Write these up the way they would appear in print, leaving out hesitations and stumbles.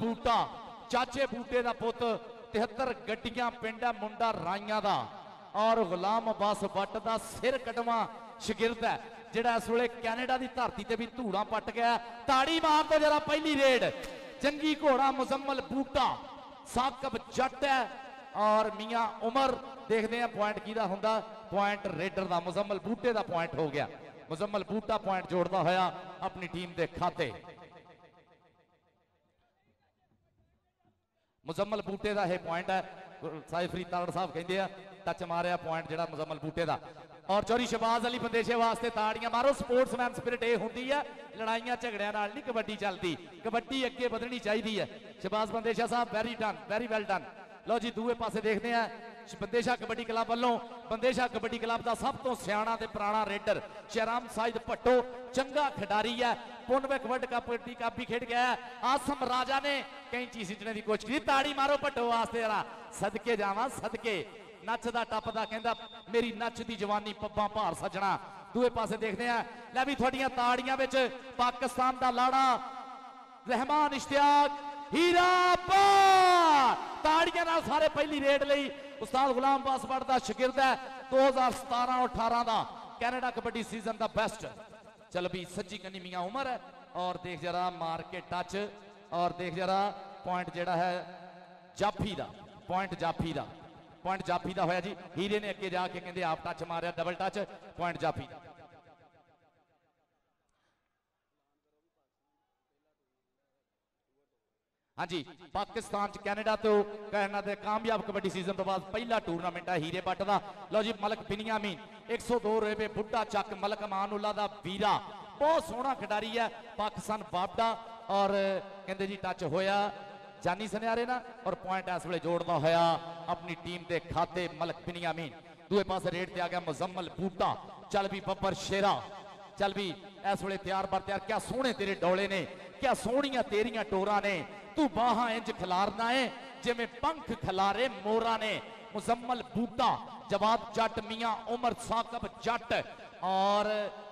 बूटा चाचे बूटे का पुत 73 गड्डियां पिंड है मुंडा राइया का और गुलाम अब्बास भट्ट का सिर कटवा शगिर्द है जिहड़ा इस वेले कैनेडा की धरती से भी धूड़ा पट गया। ताड़ी मार दो जरा पहली रेड जंगी घोड़ा मुजम्मल बूटा साकब जट है और मियां उमर देखते हैं पॉइंट किहदा हुंदा पॉइंट रेडर का मुजम्मल बूटे का पॉइंट हो गया। मुजम्मल बूटा पॉइंट जोड़ता होया अपनी टीम के खाते। मुजम्मल बूटे का यह पॉइंट है साहिब फरीद तारड़ साहब कहते हैं टच मारिया पॉइंट जो मुजम्मल बूटे का। और चौरी शहबाज अली बंदेशे वास्ते ताड़ियां मारो। स्पोर्ट्समैन स्पिरिट ये होंगी है लड़ाइयां झगड़ियां नाल नहीं कबड्डी चलती कबड्डी अगे बधनी चाहिए है। शहबाज बंदेशा साहब very done very well done. लो जी दूए पासे देखते हैं बंदेशा कबड्डी क्लब वालों बंदेशा कबड्डी क्लब का सब तो सियाणा ते पुराना रेडर शहराम साहिद भट्टो चंगा खिडारी है पुनविक वर्ल्ड कप भी खेड गया है। आसम राजा ने कैंची सिटने की कोशिश की। ताड़ी मारो भट्टो वास्ते जरा सदके जावा सदके नचदा टपदा कहंदा मेरी नच दी जवानी पब्बां भार सजना। दूए पासे देखते हैं लै भी थोड़ियां ताड़ियां विच पाकिस्तान का लाड़ा रहमान इश्तियाक हीरा पार ताड़ियां नाल सारे पहली रेड लई उस्ताद गुलाम अब्बास भट्ट दा शागिर्द है 2017-18 का कैनेडा कबड्डी सीजन का बेस्ट। चल भी सज्जी कन्नी मियां उमर है और देख जरा मार के टच और देख जरा पॉइंट जेड़ा है जाफी का पॉइंट जाफी का पॉइंट जाफी का होया जी। हीरे ने अगे जाके कहते आप टच मारिया डबल टच पॉइंट जाफी का। हाँ जी पाकिस्तान च कैनेडा तो कहना दे कामयाब कबड्डी सीजन तो बाद पहला टूरनामेंट है हीरे भट्ट का। लो जी मलक बिनियामीन 102 रुपए बुढ़ा चक मलक अमानुल्ला दा वीरा बहुत सोहना खिडारी है पाकिस्तान बाबडा और कहते जी टच होया जानी सनियारे ना और पॉइंट इस वे जोड़ता होया अपनी टीम के खाते मलक बिनियामीन। दूए पास रेड से आ गया मुजम्मल बूटा चल भी बब्बर शेरा चल भी इस वे तैयार बर तैयार क्या सोहने तेरे डोले ने क्या सोहनिया तेरिया टोरा ने तू बाहां इंज खिलारना है जिमें पंख खिलारे मोरा ने। मुजम्मल बूटा जवाब जट मियां उमर साकब जट और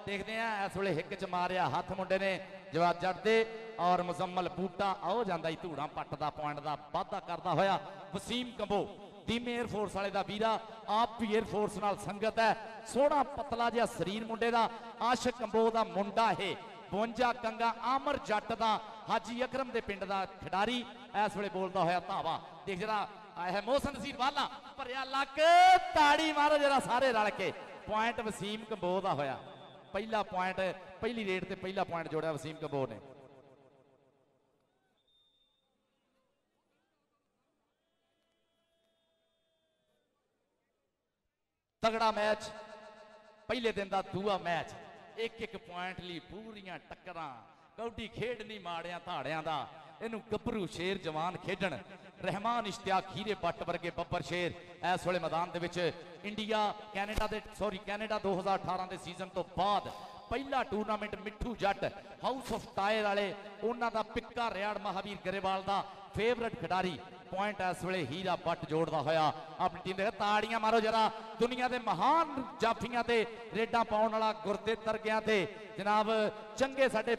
देखते हैं इस वे हिक च मारिया हाथ मुंडे ने जवाब जट दे और मुजम्मल बूटा आओ जाता ही धूड़ा पट का पॉइंट का वाधा करता होया। वसीम कंबो टीम एयरफोर्स वाले का वीरा आप भी एयरफोर्स नाल संगत है सोहना पतला जिहा शरीर मुंडे का आशिक कंबो का मुंडा है 52 कंगा आमर जट का हाजी अकरम के पिंड का खिडारी इस वे बोलता होया धावा। देख जरा आया है मोहसन नसीर वाला भरिया लक ताड़ी मारो जरा सारे रल के पॉइंट वसीम कंबो का होया। पहला पॉइंट पहली रेड से पहला पॉइंट जोड़ा वसीम कंबो ने। तगड़ा मैच पहले दिन का दूआ मैच एक एक पॉइंट ली पूरियां टक्करां कौडी खेड नहीं माड़िया धाड़िया का इनू गभरू शेर जवान खेडन रहमान इश्तियाक हीरे भट्ट वर्गे बब्बर शेर इस वे मैदान के इंडिया कैनेडा दे सॉरी कैनेडा 2018 के सीजन तो बाद पहला tournament Mithu Jatt house of tyre वाले उन्हों का पिक्का रियाड़ महावीर गरेवाल का फेवरेट खिडारी पॉइंट इस वे हीरा भट्ट जोड़ता होया अपनी टीम दे। ताड़ियां मारो जरा दुनिया के महान जाफियां ते रेडा पाउण वाला गुरदीप तरगियां ते जनाब चंगे साडे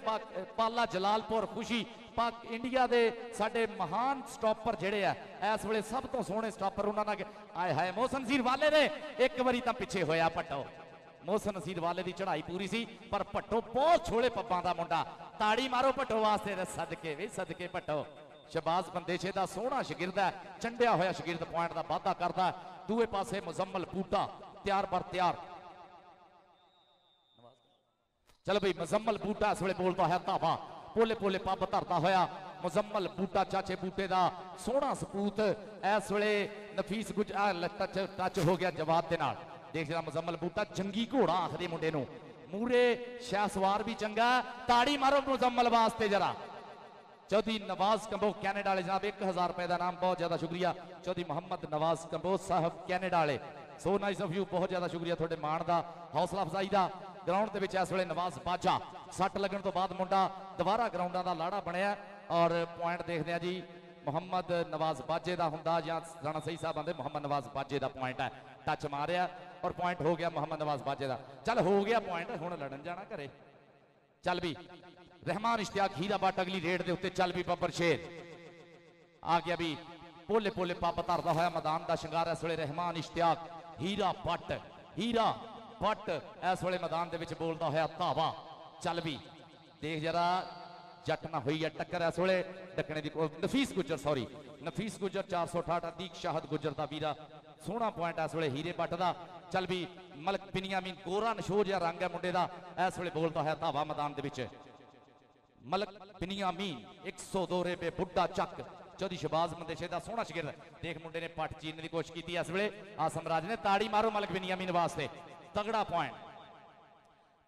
पाला जलालपुर खुशी पाक इंडिया के साडे महान स्टॉपर जेड़े आ इस वे सब तो सोहने स्टॉपर उन्होंने आए हाय मोहसन नसीर वाले ने एक बारी तो पिछे होया भट्टो मोहसन नसीर वाले की चढ़ाई पूरी सी पर भट्टो बहुत छोड़े पब्बां दा मुंडा। ताड़ी मारो भट्टो वास्ते सदके वे सदके भट्टो। शहबाज बंदेशे का सोहना शागिर्द है चंडिया होया शागिर्द पॉइंट का वाधा करता है। दूए पासे मुजम्मल बूटा तैयार बर तैयार चल भाई मुजम्मल बूटा इस वे बोलता है धावा पोले पोले पब धरता होया मुजम्मल बूटा चाचे बूटे का सोहना सपूत इस वे नफीस गुज टच हो गया जवाब के नाल। देख जरा मुजम्मल बूटा जंगी घोड़ा आखिरी मुंडे नूं मूरे शाहसवार भी चंगा। ताड़ी मारो मुजम्मल वास्ते जरा। चौधरी नवाज कंबो कैनेडा वाले जनाब 1000 रुपए का नाम बहुत ज्यादा शुक्रिया चौधरी मोहम्मद नवाज कंबो साहब कैनेडा वाले सो नाइस ऑफ यू बहुत ज्यादा शुक्रिया थोड़े मान का हौसला अफजाई का। ग्राउंड के इस वे नवाज बाजा सट लगन तो बाद मुंडा दोबारा ग्राउंडा का लाड़ा बनया और पॉइंट देखते हैं जी मोहम्मद नवाज बाजे का होंदा या राणा सही साहब आते मोहम्मद नवाज बाजे का पॉइंट है टच मारिया और पॉइंट हो गया मोहम्मद नवाज बाजे का। चल हो गया पॉइंट हुण लड़न जाना घरे। चल भी रहमान इश्तियाक हीरा भट्ट अगली रेड के उत्ते चल भी बब्बर शेर आ गया भी पोले पोले पप धरदा होया मैदान का शिंगार इस वे रहमान इश्तियाक हीरा भट्ट इस वे मैदान के बोलता होया धावा। चल भी देख जरा जट ना हुई है टक्कर इस वे डकने की नफीस गुजर सॉरी नफीस गुजर 468 अदीक शाहद गुजर का वीरा सोहना पॉइंट इस वे हीरे भट्ट का। चल भी मलक बिनियामीन गोरा नशोर जहा रंग है मुंडे का इस वे बोलता है धावा मैदान के मलक बिनियामीन 102 रेबे बुढ़ा चक चौधरी शहबाज मंदेशे का सोहना शिगिर देख मुंडे ने पट चीरने की कोशिश की इस वे आसमराज ने ताड़ी मारो मलक बिनियामीन वास्ते तगड़ा पॉइंट।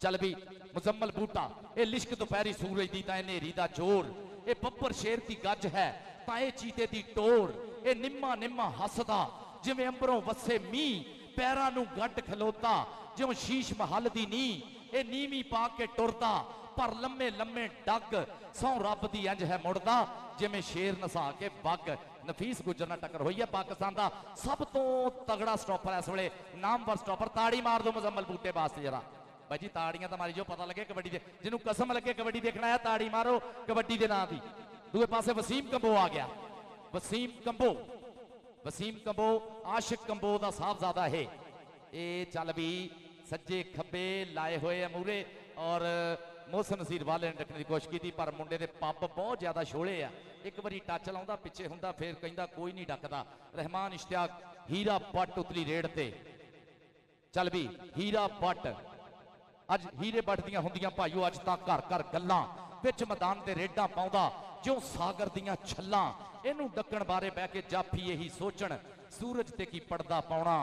चल भी मुजम्मल बूटा ये लिश्क दोपहरी सूरज की नेरी का जोर ये बब्बर शेर की गज है ताए चीते की टोर ये निम्मा निम्मा हसदा जिवें अंबरों वसे मीह पैरां नूं गड्ड खलोता जिवें शीश महल दी नी ये नीवी पा के टुरदा पर लम्मे लम्मे डग सौ रब दी इंज है मुड़दा जिवें शेर नसा के बग। नफीस गुजर नाल टक्कर हुई है पाकिस्तान का सब तो तगड़ा स्टॉपर इस वे नामवर स्टॉपर। ताड़ी मार दो मुजम्मल बूटे वास्ते जरा भाई जी ताड़ियां तो मारी जो पता लगे कबड्डी दे जिन्हों कसम लगे कबड्डी देखना है ताड़ी मारो कबड्डी के नाम की। दूसरे पासे वसीम कंबो आ गया वसीम कंबो आशिक कंबो का साहबजादा है ये। चल भी सज्जे खब्बे लाए हुए है मूरे और मोहसन नसीर वाले ने डकने की कोशिश की पर मुंडे के पप बहुत ज्यादा छोले आ एक बारी टच लाउंदा पिछे हुंदा फिर कहंदा कोई नहीं डकदा। रहमान इश्तियाक हीरा भट्ट उतली रेड ते। चल भी हीरा भट्ट अज हीरे भट्ट दियां हुंदियां भाईओ अज तां घर घर गल्लां विच मैदान ते रेडां पाउंदा जो सागर दियां छल्लां इनू डकण बारे बह के जाफी यही सोचण सूरज ते की पड़दा पाउणा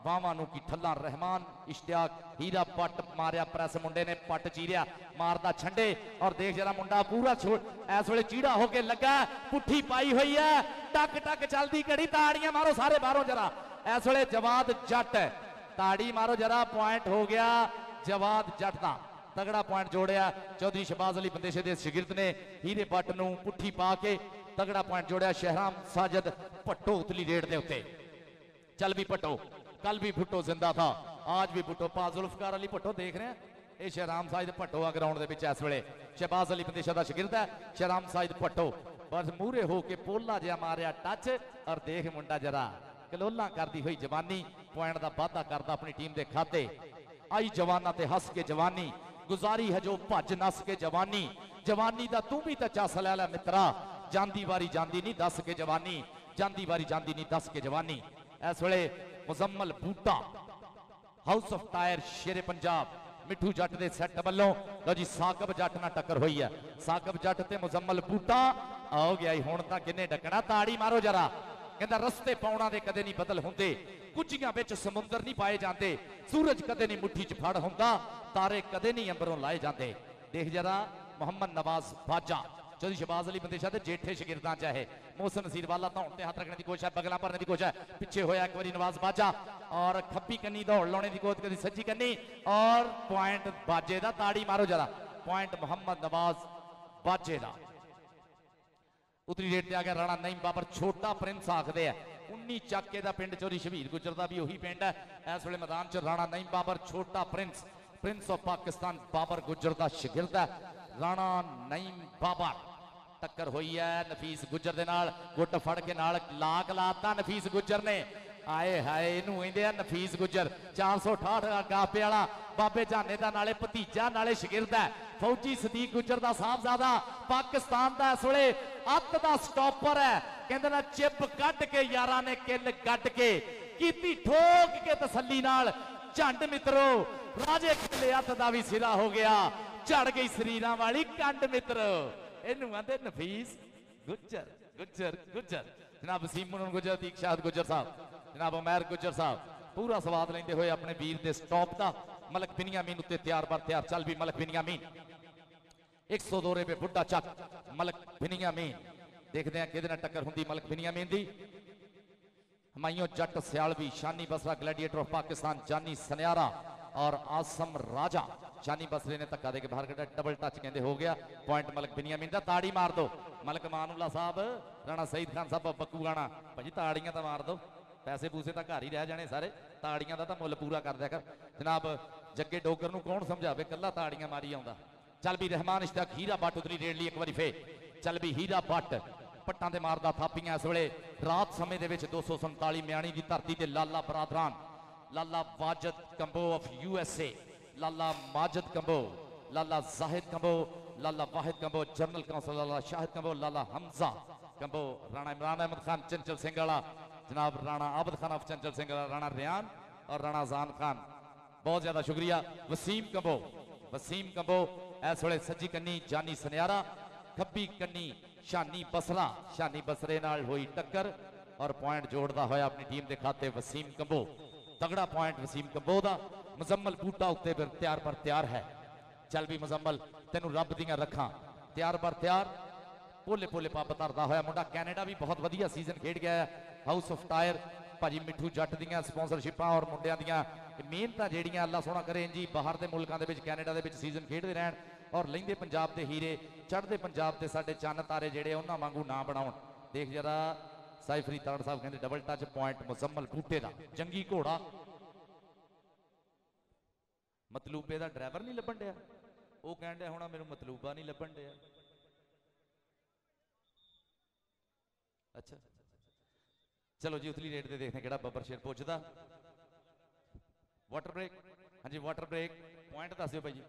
बावां नू की ठल्ला। रहमान इश्तियाक हीरा भट्ट मारिया प्रेस मुंडे ने पट चीरिया मारदा छंडे और देख जरा मुंडा पूरा छोड़ इस वे चीड़ा होके लगा पुट्ठी पाई हुई है टक टक चलती घड़ी। ताड़ियां मारो सारे बाहरों जरा इस वे जवाद जट ताड़ी मारो जरा पॉइंट हो गया जवाद जट का तगड़ा पॉइंट जोड़िया। चौधरी शहबाज अली बंदेशे के शिगिरद ने हीरे भट्ट नू पुट्ठी पा के तगड़ा पॉइंट जोड़िया। शहराम साजिद भट्टो उतली रेड के उत्ते। चल भी भट्टो कल भी भुट्टो जिंदा था आज भी भुट्टो पा जुल्फकार अली भट्टो देख रहे हैं ये शहराम साजिद भट्टो आ ग्राउंड के इस वे शहबाज अली बंदेशा का शिगिरद है। शहराम साजिद भट्टो बस मूरे होके पोला जहा मारिया टच और देख मुंडा जरा कलोला करती हुई जवानी पॉइंट का वाधा करता अपनी टीम के खाते। आई जवाना ते हस के जवानी गुजारी है जो भज नस के जवानी जवानी दा तू भी तो चस लै लै मित्रा जांदी वारी जांदी नहीं दस के जवानी जांदी वारी जांदी नहीं दस के जवानी। इस वे मुजम्मल बूटा हाउस ऑफ टायर शेरे पंजाब मिठू जट के सैट वालों लो जी साकब जट ना टक्कर हुई है। साकब जट ते मुजम्मल बूटा आओ गया हुण तां किन्ने डकना। ताड़ी मारो जरा कहता रस्ते पाउणा दे कदे नहीं बदल हुंदे कुचियां विच समुंदर नहीं पाए जाते सूरज कदे नहीं मुट्ठी च फड़ हुंदा तारे कदे नहीं अंबरों लाए जाते। देख जरा मोहम्मद नवाज बाजा चौधरी शहबाज अली बंदेशा के जेठे शिगिरदां चाहे मोहसन नसीर वाला धौण ते हाथ रखने की कोशिश है बगला भरने की कोशिश है पिछे होया एक बारी नवाज बाजा और खब्बी कन्नी दौड़ लाने की कोशिश करी सज्जी कन्नी और पॉइंट बाजे का। ताड़ी मारो जरा पॉइंट मोहम्मद नवाज बाजे का। उतरी रेट आ गया राणा नईम बाबर छोटा प्रिंस आखते हैं 19 चाके का पिंड चौधरी शबीर गुजर का भी उही पिंड है। इस वे मैदान च राणा नईम बाबर छोटा प्रिंस ऑफ पाकिस्तान बाबर गुजर का शिगिरद है। राणा नईम बाबर टक्कर हुई है नफीस गुजर दे नाल गुट फड़ के नाल लाक लाता नफीस गुजर ने आए हाय इनू कहंदे आ नफीस गुजर 468 गापे वाला बाबे जाने का नाले भतीजा नाले शिगिरद है। फौजी सदीक गुजर का साहबजादा पाकिस्तान का इस वे अत का स्टॉपर है कहंदे ना चिप कट के यारा ने किल गट के कीती ठोक के तसल्ली नाल झंड मित्रो राजे किले अत का भी सिरा हो गया झड़ गई शरीरां वाली कंड मित्रो इनू आंदे नफीस गुजर गुजर गुजर। जनाब वसीम गुजर अतीक शाहद गुजर साहब जनाब उमैर गुजर साहब पूरा स्वाद लेंदे हुए अपने वीर के स्टॉप का। मलक बिनियामीन उत्ते तैयार बर तैयार। चल भी मलक बिनियामीन 102 रेबे बुढ़ा चक मलक बिनियामीन देखते हैं कि टक्कर होंगी मलक बिनियामीन की। हमायूं जट सियालवी शानी बसरा ग्लैडिएटर ऑफ पाकिस्तान जानी सनियारा और आसम राजा शानी बसरे ने धक्का दे के बाहर कटा डबल टच कहते हो गया पॉइंट मलक बिनियामीन का। ताड़ी मार दो मलक मानुल्ला साहब राणा सईद खान साहब बक्कू गाना भाजी ताड़ियां तो मार दो पैसे पूसे तो घर ही रह जाने सारे ताड़ियां का तो मुल पूरा कर दिया कर। जनाब जग्गे डोगर नूं कौन समझावे कल्ला ताड़ियां मारी आउंदा। चल भी रहमान इश्तियाक हीरा भट्ट उतरी रेड ली एक बारी फे। चल भी हीरा भट्ट पट्टां ते मारदा थापियां। इस वेले रात समय दे विच 247 म्याणी की धरती ते लाला बरादरान, लाला वाजिद कंबो ऑफ USA, Lala Majid Kambo, Lala Zahid Kambo, Lala Wahid Kambo, general council Lala Shahid Kambo, Lala Hamza Kambo, Rana Imran Ahmed Khan Chanchal Singh वाला, जनाब राणा आबद खान ऑफ चंचल सिंह वाला, राणा रियान और राणा जान खान, बहुत ज्यादा शुक्रिया। वसीम कंबो, वसीम कंबो इस वेले सज्जी कन्नी जानी सनियारा, खब्बी कन्नी शानी बसरा, शानी बसरे नाल हुई टक्कर और पॉइंट जोड़ता होया अपनी टीम के खाते वसीम कंबो। तगड़ा पॉइंट वसीम कंबो दा। मुजम्मल बूटा उत्ते पर तैयार है। चल भी मुजम्मल तेनू रब दियां रखा, तैयार पर तैयार, पोले पोले पप धरदा होया मुंडा। कैनेडा भी बहुत वधिया सीजन खेड गया है। हाउस ऑफ टायर भाजी मिठू जट दियां स्पॉन्सरशिपां और मुंडियां दियां मेहनतां जिहड़ियां अल्लाह सोहना करे जी बाहर के मुल्कां दे विच कैनेडा दे विच सीजन खेडदे रहन और लहिंदे पंजाब के हीरे, चढ़ते पंजाब के साडे चन्न तारे जिहड़े उन्हां वांगू ना बनाउण। देख जरा साइफ अली ताड़ साहब कहंदे डबल टच पॉइंट मुजम्मल बूटे दा। जंगी घोड़ा मतलूबे दा ड्राइवर नहीं लभण दिया, वो कह दिया होना मैनू मतलूबा नहीं लभण दिया। अच्छा चलो जी उतली रेट दे देखते हैं किहड़ा बब्बर शेर पहुंचदा। वाटर ब्रेक, हाँ जी वाटर ब्रेक पॉइंट दस दिओ भाई जी।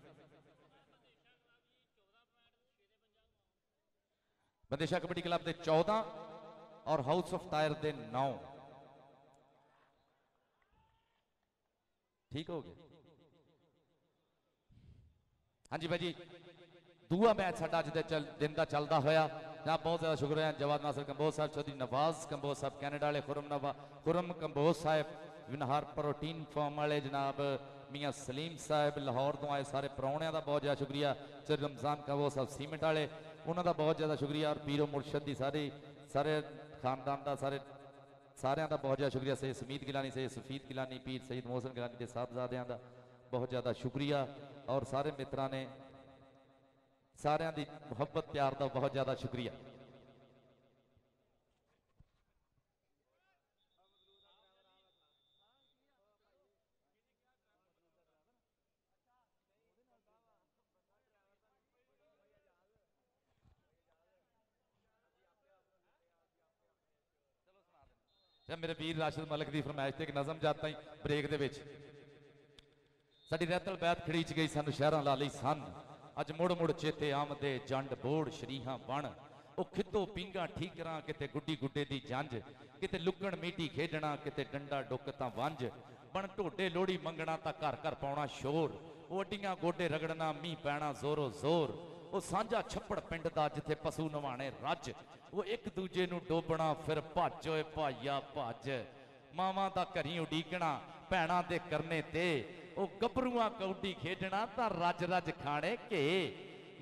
बंदेशा कबड्डी क्लब के 14 और हाउस ऑफ टायर के 9। ठीक हो गया। हाँ जी भाई जी दूआ मैच साडा अज दे दिन का चलता होया। जनाब बहुत ज्यादा शुक्र है जवाद नासिर कंबोज साहब, चौधरी नवाज कंबोज साहब कैनेडा वाले, खुरम कंबोज साहब विनहार प्रोटीन फार्म वाले, जनाब मियाँ सलीम साहब लाहौर तो आए सारे परौणियां का बहुत ज्यादा शुक्रिया। चौधरी रमजान कंबोज साहब सीमेंट वाले, उन्होंने बहुत ज्यादा शुक्रिया। और पीरो मुर्शद की सारे खानदान का सारिਆਂ का बहुत ज्यादा शुक्रिया। सैयद समीद गिलानी, सैयद सफीद गिलानी, पीर सईद मोहसन गिलानी के साहबजादियां का बहुत ज्यादा शुक्रिया। और सारे मित्रों ने सारिਆਂ की मुहब्बत प्यार का बहुत ज्यादा शुक्रिया। मेरे वीर राशिद मलिक की फरमाइश से एक नज़म जाता ही ब्रेक दे विच साडी रैतल बैत खड़ीच गई सानू शहरां ला लई सन, अज मुड़ मुड़ चेते आमदे जंड बोड़ शरीहां बण, ओ खिद्दो पींगा ठीकरां किते गुड्डी गुड्डे दी जंज, किते लुकण मीटी खेडना किते डंडा डुक तां वंज, बण ढोडे लोड़ी मंगना तां घर घर पाउणा शोर, ओ अड्डियां गोडे रगड़ना मींह पैना जोरो जोर, ओ सांझा छप्पड़ पिंड दा जिथे पशु नवाणे रज, वो एक दूजे नू डोबना फिर भज ओए भाईया भज, मावां दा घरी उडीकना भैणां दे करने ते, ओ गभरूआं कौडी खेडना तां रज रज खाने के,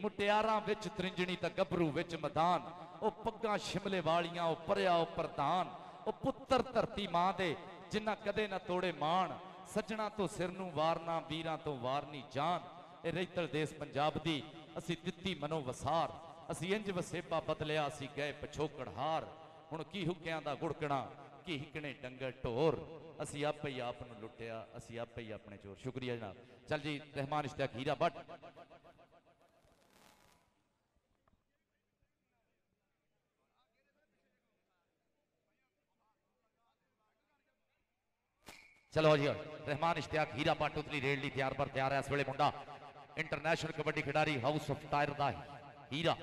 मुटियारां विच त्रिंजणी तां गभरू विच मैदान, ओ पग्गां शिमले वालियां ओ परया ओ प्रधान, ओ पुत्तर धरती मां दे जिन्ना कदे ना तोड़े मान, सज्जणा तो सिर नू वारना वीरां तो वारनी जान, ए रैतल देश पंजाब दी असी दित्ती मनो वसार, असी इंज वसेबा बदलिया असी गए पछोकड़ हार, हुण की हुक्कियां दा गुड़कना की हिकने डंगर ढोर, असी आपे ही आप नूं लुटिया असी आपे ही अपने चोर। शुक्रिया जनाब। चल जी रहमान इश्तियाक हीरा भट्ट चलो जी रहमान इश्तियाक हीरा भट्ट उतली रेड ली तैयार पर तैयार है। इस वेले मुंडा इंटरनेशनल कबड्डी खिडारी हाउस ऑफ टायर दा हीरा।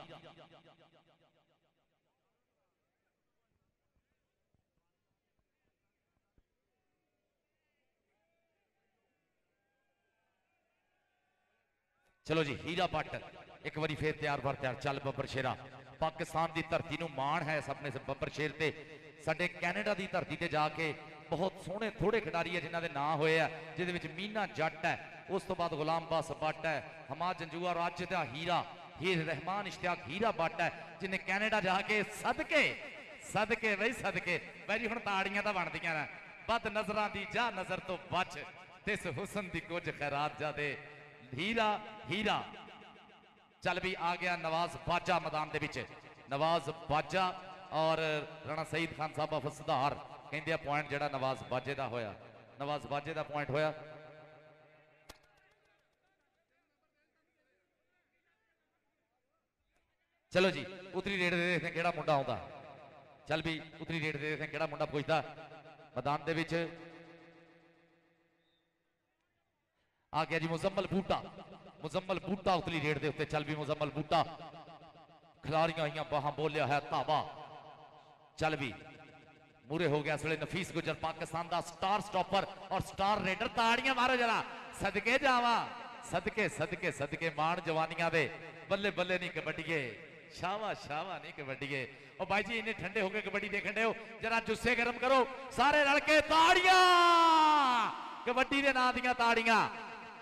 चलो जी हीरा भट्ट एक बारी फिर तैयार पर तैयार। चल बब्बर शेरा पाकिस्तान की धरती नूं माण है सबने से बब्बर शेर ते साडे कैनेडा की धरती ते जाके बहुत सोहने थोड़े खिडारी है जिन्होंने नाम होए है, जिहदे विच मीना जट है, उस तो बाद गुलाम बास भट्ट है, हमाद जंजुआ राज्य का हीरा हीर रहमान इश्तियाक हीरा भट्ट है जिन्हें कैनेडा जाके सदके सदके बई सदके भाई जी हुण ताड़ियां तां बनदियां ने, बद नजरां दी जा नजर तो बच तिस हुसन दी कुछ खैरात जा दे हीरा हीरा। चल भी आ गया नवाज बाजा मैदान दे विच, नवाज बाजा और राणा सईद खान साहब ऑफ सुधार कहंदे पॉइंट जिहड़ा नवाज बाजे दा होया, नवाज बाजे दा पॉइंट होया। चलो जी उतरी रेड दे देखते किहड़ा मुंडा आउंदा। चल भी उतनी रेट दे देते किहड़ा मुंडा पुछदा मैदान दे विच आ गया जी मुजम्मल बूटा उतली रेट दे उत्ते चल भी मुजम्मल बूटा खिलाड़ियां हुई बाहां बोलिया है धावा चल भी मूरे हो गया इस वे नफीस गुजर पाकिस्तान का स्टार स्टॉपर और स्टार रेडर ताड़ियां मारो जरा सदके जावा सदके सदके सदके मान जवानियां दे बल्ले बल्ले नहीं कबड्डीए शावा शावा नहीं कबड्डीए और भाई जी इन्हें ठंडे होकर कबड्डी देखने दे जरा जुस्से गर्म करो सारे लड़के ताड़ियां कबड्डी के नाम दियां ताड़ियां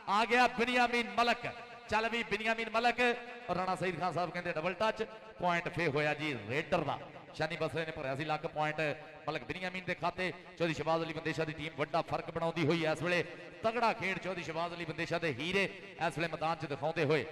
आ गया बिनियामीन मलक चल भी बिनियामीन मलक और राणा सईद खान साहब कहते डबल टच पॉइंट फे होया जी रेडर का शानी बसरे ने भरया सी लक पॉइंट मलक बिनियामीन के खाते चौधरी शहबाज अली बंदेशा की टीम वड्डा फर्क बनाती हुई इस वे तगड़ा खेड चौधरी शहबाज अली बंदेशा के हीरे इस वे मैदान च दिखाते हुए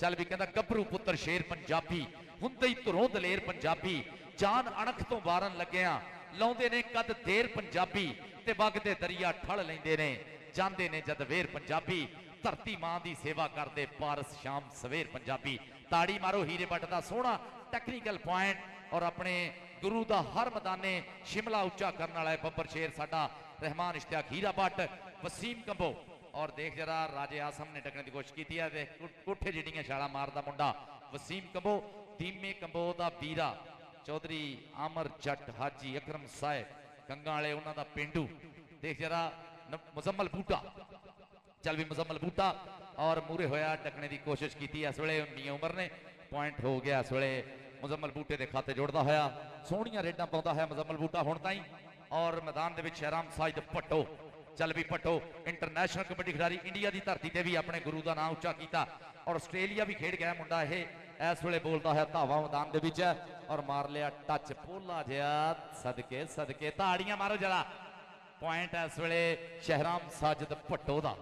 चल भी कहता गभरू पुत्र शेर पंजाबी हुंदे ही धुरों दलेर पंजाबी जान अणख तो वारन लग्या लाउंदे ने कद देर पंजाबी ते वगदे दरिया ठल लैंदे ने जांदे ने जद वेर पंजाबी धरती मां की सेवा करते पारस शाम सवेर पंजाबी ताड़ी मारो हीरे भट्ट का सोहना टैक्नीकल पॉइंट और अपने गुरु का हर मैदाने शिमला उच्चा करने वाला बब्बर शेर साडा रहमान इश्तियाक हीरा भट्ट वसीम कंबो और देख जरा राजे आसम ने टकने की कोशिश की है कोठे जिहड़ियां छाला मारदा मुंडा वसीम कंबो धीमे कंबो का बीरा चौधरी आमर जट हाजी अकरम साहब कंगा वाले उन्हों का पेंडू देख जरा मुजम्मल बूटा चल भी मुजम्मल बूटा और मूरे होया टकने की कोशिश की इस वे उन्नी उम्र ने पॉइंट हो गया इस वे मुजम्मल बूटे के खाते जोड़ता होया सोहनिया रेडा पाता है मुजम्मल बूटा हुण ताई और मैदान के शहराम साजिद भट्टो चल भी भट्टो इंटरनेशनल कबड्डी खिडारी इंडिया की धरती से भी अपने गुरु का नाम उच्चा किया और आस्ट्रेलिया भी खेड गया मुंडा यह इस वे बोलता है धावा मैदान के और मार लिया टच पोला जहा सदके सदके ताड़ियां मारो जरा पॉइंट इस वे शहराम साजिद भट्टो का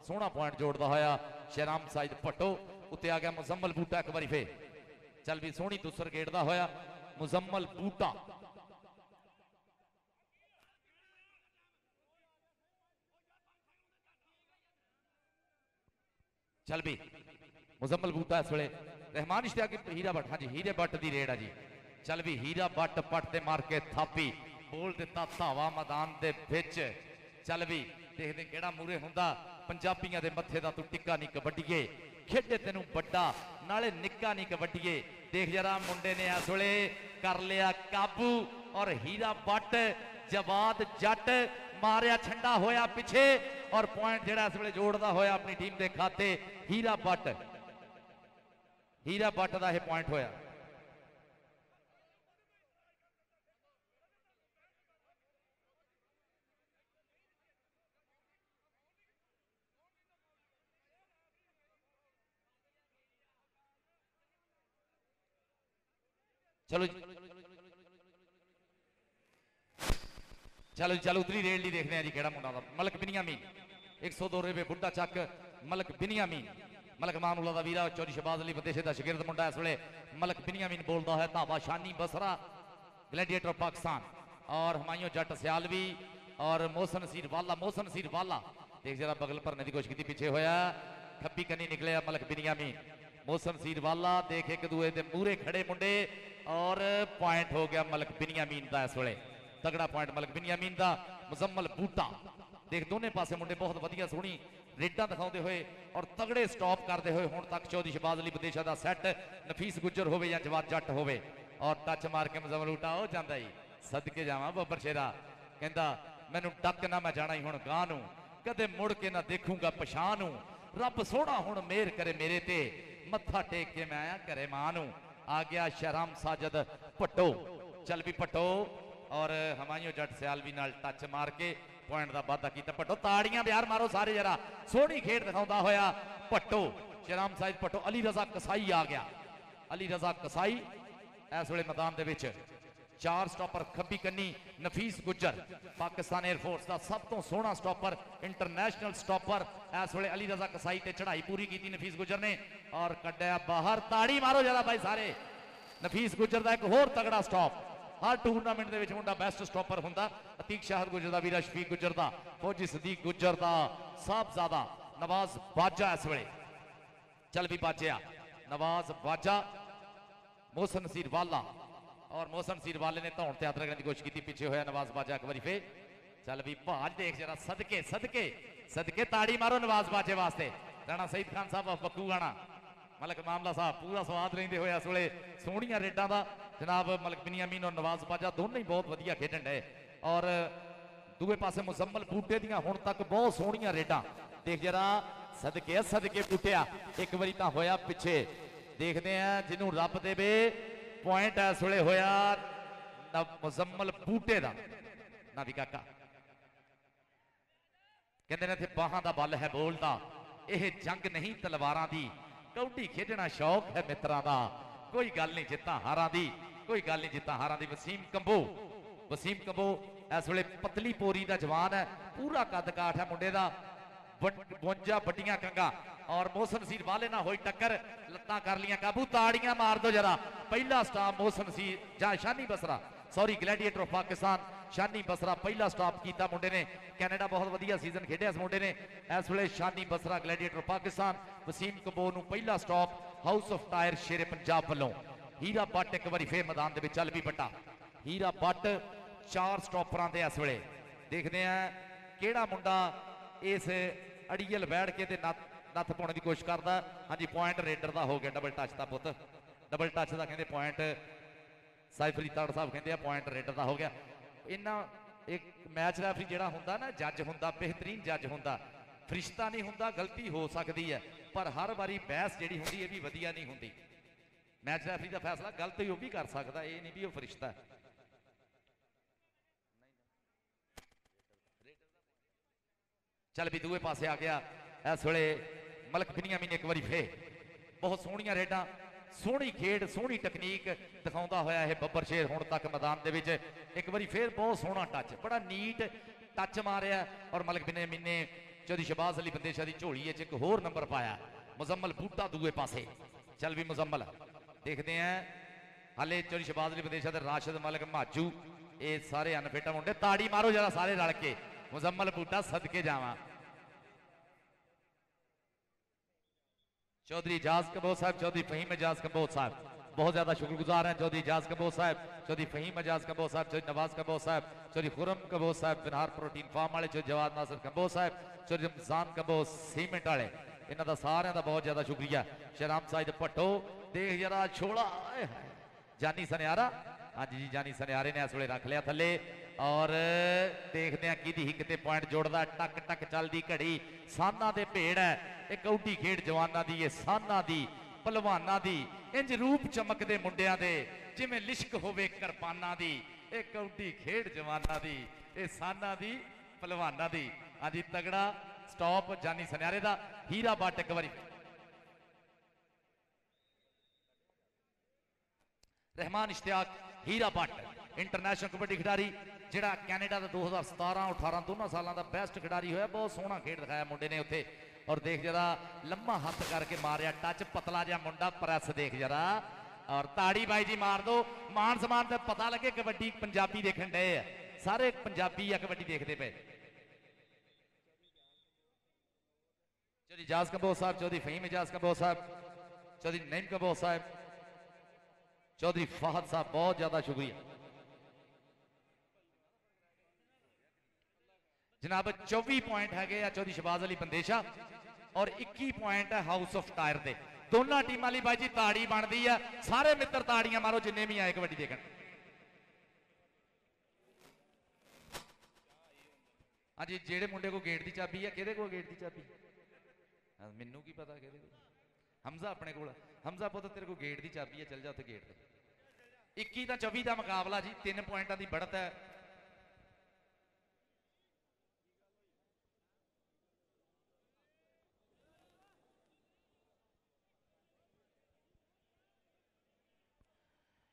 सोहना पॉइंट जोड़ता होया शहराम साजिद भट्टो उत्ते आ गया मुजम्मल बूटा एक बारी फिर चल भी सोहनी तुसर गेड़दा होया मुजम्मल बूटा चल भी मुजम्मल बूटा इस वे रहमान इश्तियाक हीरा भट्ट हाँ जी हीरे भट्ट की रेड है जी चल भी हीरा भट्ट पट ते मार के थापी बोल दिता धावा मैदान के बिच चल भी देखते केड़ा मूरे हुंदा पंजाबियां दे मत्थे दा तू टिक्का नहीं कबड्डीए खेडे तेनू बड्डा नाले निक्का नहीं कबड्डीए देख जरा मुंडे ने इस वे कर लिया काबू और हीरा भट्ट जवाद जट मारिया छंडा होया पिछे और पॉइंट जेड़ा इस वे जोड़दा होया अपनी टीम के खाते हीरा भट्ट का यह पॉइंट होया चलो चलो चलो उतरी रेड ली देखने जी केड़ा मुंडा मलक बिनियामीन 102 रुपए बुड्ढा चक मलक बिनियामीन मलक मानुल्ला दा वीरा चौधरी शहबाज अली बंदेशे दा शागिर्द मुंडा इस वे मलक बिनियामीन बोलता है धावा शानी बसरा ग्लैडिएटर पाकिस्तान और हुमायूं जट सियालवी और मोहसन नसीर वाला देख जरा बगल भरने की कोशिश की पीछे होया खब्बी कनी निकले मलक बिनियामीन मोहसन नसीर वाला देख एक दूए दे मूरे खड़े मुंडे और पॉइंट हो गया मलक बिनियामीन का इस वे तगड़ा पॉइंट मलक बिनियामीन का मुजम्मल बूटा देख दोनों पासे मुंडे बहुत वधिया सोहनी रेडा दिखाते हुए और तगड़े स्टॉप करते हुए हुण तक चौधरी शहबाज अली बंदेशा का सैट नफीस गुजर हो या जवाद जट हो और टच मार के मुजम्मल बूटा हो जाता ही सदके जावा बब्बर शेरा कहता मैनू डक ना मैं जाना ही हुण गां नूं कदे मुड़ के ना देखूंगा पछां नूं रब सोहना हुण मेहर करे मेरे ते मत्था टेक के मैं आया करे मां नूं आ गया शहराम साजिद भट्टो चल भी भट्टो और हुमायूं जट सियालवी नाल टच मार के पॉइंट का वाधा किया भट्टो ताड़ियां बिहार मारो सारे जरा सोहनी खेड दिखाता होया भट्टो शहराम साजिद भट्टो अली रजा कसाई आ गया अली रजा कसाई इस वे मैदान के चार स्टॉपर खब्बी कन्नी नफीस गुजर पाकिस्तान एयरफोर्स का सब तो सोहना स्टॉपर इंटरनेशनल स्टॉपर इस वे अली रजा कसाई ते चढ़ाई पूरी की नफीस गुजर ने और कड्या बाहर ताड़ी मारो जरा भाई सारे नफीस गुजर का एक होर तगड़ा स्टॉप हर टूरनामेंट के मुंडा बेस्ट स्टॉपर हुंदा अतीक शाहद गुजर का वीरा शफीक गुजर का फौजी सदीक गुजर का साहबजादा नवाज बाजा इस वे चल भी बाजिया नवाज बाजा मोहसन नसीर वाला और मौसम सीर वाले ने धौन त्यात्रा करने की कोशिश की, पीछे होया नवाज बाजा एक बारी फिर। चल भी भाज देख जरा, सदके सदके सदके ताड़ी मारो नवाज बाजे वास्ते। राणा सईद खान साहब बक्कू गाना मलक मामला साहब पूरा स्वाद लेंदे होए इस वेले सोहणियां रेडां दा। जनाब मलक बिनियामीन और नवाज बाजा दोनों ही बहुत वधिया खेडण डे और दूए पासे मुजम्मल बूटे दियां हुण तक बहुत सोहणियां रेडां देख जरा। सदके सदके बूटिया एक बारी तां होया पिछे, देखते हैं जिन्हों रब देवे पॉइंट इस वेले होया मुजम्मल बूटे दा ना भी काका कहते ने बाहां दा बल है बोलदा, यह जंग नहीं तलवारां दी, कौडी खेडना शौक है मित्रां दा, कोई गल नहीं जित्ता हारां दी, कोई गल नहीं जित्ता हारां दी। वसीम कंबो इस वेले पतली पोरी दा जवान है, पूरा कद काठ है मुंडे दा, 52 बड्डियां कंगा और मौसम सीर वाले ना होई टक्कर, लत्तां कर लियां काबू, ताड़ियां मार दो जरा। पहला स्टॉप मौसम सीर जां Shani Basra sorry gladiator of Pakistan Shani Basra पहला स्टॉप किया मुंडे ने। कैनेडा बहुत वधिया सीजन खेडिया इस मुंडे ने इस वेले। शानी बसरा ग्लैडिएटर पाकिस्तान। वसीम कंबो नूं पहला स्टॉप हाउस ऑफ टायर शेरे पंजाब वालों। हीरा भट्ट एक बारी फिर मैदान दे विच चल भी बट्टा। हीरा भट्ट 4 स्टॉपरां दे इस वेले। देखते हैं किहड़ा मुंडा इस अड़ियल बैठ के नत्थ पाने की कोशिश करता। हाँ जी पॉइंट रेडर का हो गया, डबल टच का पुत, डबल टच का कहते पॉइंट साइफ अली ताड़ साहब कहते हैं पॉइंट रेडर का हो गया। इन्ना एक मैच रैफरी जिहड़ा हुंदा ना जज हुंदा, बेहतरीन जज हुंदा, फरिश्ता नहीं हुंदा, गलती हो सकती है पर हर बारी बहस जिहड़ी हुंदी है भी वधिया नहीं हुंदी। मैच रैफरी का फैसला गलत ही वो भी कर सकता, ये नहीं भी वो फरिश्ता है। चल भी दूए पासे आ गया इस वेले मलक बिनियामीन एक बारी फिर। बहुत सोहणियां रेडां, सोहनी खेड, सोहनी टकनीक दिखाउंदा होया है बब्बर शेर हुण तक मैदान दे विच। एक बारी फिर बहुत सोहना टच, बड़ा नीट टच मारिया और मलक बिनियामीन ने चौधरी शहबाज अली बंदेशा की झोली च एक होर नंबर पाया। मुजम्मल बूटा दूए पासे। चल भी मुजम्मल देखते हैं हाले चौधरी शहबाज अली बंदेशा ते राशिद मलक माजू ये सारे अनफिट मुंडे। ताड़ी मारो जरा सारे रल के, मुजम्मल बूटा सदके जावा। चौधरी एजाज कंबोज साहब, चौधरी फहीम एजाज कंबोज साहब बहुत ज्यादा शुक्रगुजार हैं। चौधरी एजाज कंबोज साहब, चौधरी फहीम एजाज कंबोज साहब, चौधरी नवाज कंबोज साहब, चौधरी खुरम कंबोज साहब बिनहार प्रोटीन फार्म वाले, चौधरी जवाद नासिर कंबोज साहब, चौधरी रमजान कंबोज सीमेंट वाले, इन्हों का सारे का बहुत ज्यादा शुक्रिया। शहराम साहिद भट्टो देख जरा छोड़ा जानी सनियारा। हाँ जी जानी सनियारे ने इस वेले रख लिया थले और देखते हैं कि हिक ते पॉइंट जोड़ता। टक टक चलती घड़ी साना दे भेड़ है, एक कौडी खेड जवाना दी, ये साना दी पहलवाना दी, इंज रूप चमकदे मुंडिया दे जिवें लिश्क होवे करपाना दी। एक कौडी खेड जवाना दी, ये साना दी पहलवाना दी। हाँ जी तगड़ा स्टॉप जानी सनियारे दा। हीरा भट्ट एक बारी, रहमान इश्तियाक हीरा भट्ट इंटरनेशनल कबड्डी खिडारी जिहड़ा कैनेडा का 2017-18 दोनों सालों का बेस्ट खिडारी होया। बहुत सोहना खेड दिखाया मुंडे ने उत्थे और देख जरा लम्मा हाथ करके मारिया टच, पतला जिहा मुंडा प्रेस देख जरा और ताड़ी बाई जी मार दो। मान समान तो पता लगे कबड्डी पंजाबी देखण डे है, सारे पंजाबी या कबड्डी देखते पे। चौधरी एजाज कंबोज साहब, चौधरी फहीम एजाज कंबोज साहब, चौधरी नईम कंबोज साहब, चौधरी फहद साहब बहुत ज्यादा शुक्रिया जनाब। 24 पॉइंट है चौधरी शहबाज अली बंदेशा और 21 पॉइंट है हाउस ऑफ टायर दे। दोनों टीम वाली बाई जी ताड़ी बनती है, सारे मित्र ताड़ियां मारो जिन्हें भी आए कबड्डी देखण। हाँ जी जेड़े मुंडे को गेट की चाबी है, किहदे को गेट की चाबी? मैनू की पता किहदे को? हमजा अपने को। हमजा पुत तेरे को गेट की चाबी है, चल जा उत्थे गेट ते। 21-24 का मुकाबला जी, 3 पॉइंटों की बढ़त है।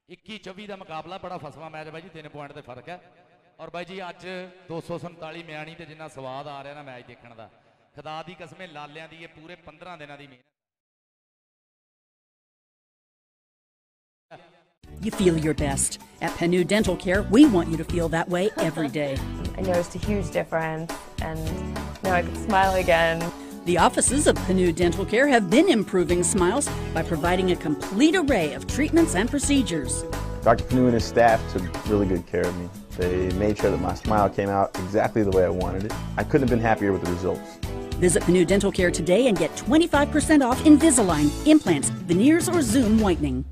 इक्की 24 का मुकाबला बड़ा फसवा मैच है भाई जी, 3 पॉइंट का फर्क है। और भाई जी अज 247 म्याणी ते जिन्ना स्वाद आ रहा ना मैच देखने का, खुदा दी कसमें लालियां दी पूरे 15 दिनों की मेहनत। You feel your best. At Penu Dental Care, we want you to feel that way every day. I noticed a huge difference and now I can smile again. The offices of Penu Dental Care have been improving smiles by providing a complete array of treatments and procedures. Dr. Panu and his staff took really good care of me. They made sure that my smile came out exactly the way I wanted it. I couldn't have been happier with the results. Visit Panu Dental Care today and get 25% off Invisalign, implants, veneers, or Zoom whitening.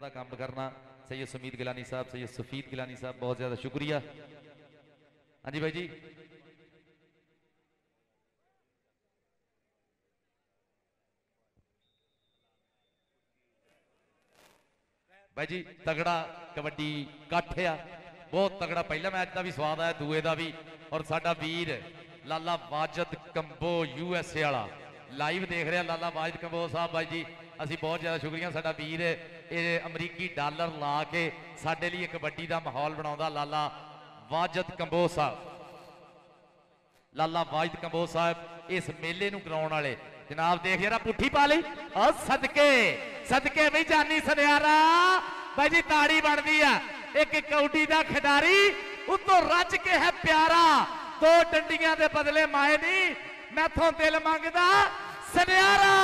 ਦਾ ਕੰਮ ਕਰਨਾ सैयद सुमीत गिलानी साहब, सैयद सफीद गिलानी साहब, बहुत ज़्यादा शुक्रिया। हाँ जी भाई जी, भाई जी तगड़ा कबड्डी कट्ठ आ, बहुत तगड़ा। पहला मैच का भी स्वाद आया, दूए का भी। और साडा वीर लाला वाजिद कंबो USA वाला लाइव देख रहा, लाला वाजिद कंबो साहब भाई जी, ਅਸੀਂ बहुत ज़्यादा शुक्रिया। साडा वीर ये अमरीकी डॉलर ला के साडे लिए कबड्डी का माहौल बनाउंदा लाला वाजिद कंबो साहब। लाला वाजिद कंबो साहब इस मेले नूं कराउण वाले जनाब, देख जरा पुट्ठी पा ली और सदके सदके भी जानी सनियारा भाई जी, ताड़ी बनदी आ। एक कौडी का खिडारी उतों रज के है प्यारा, दो डंडियां दे बदले माए नहीं, मैथों दिल मंगदा सनियारा।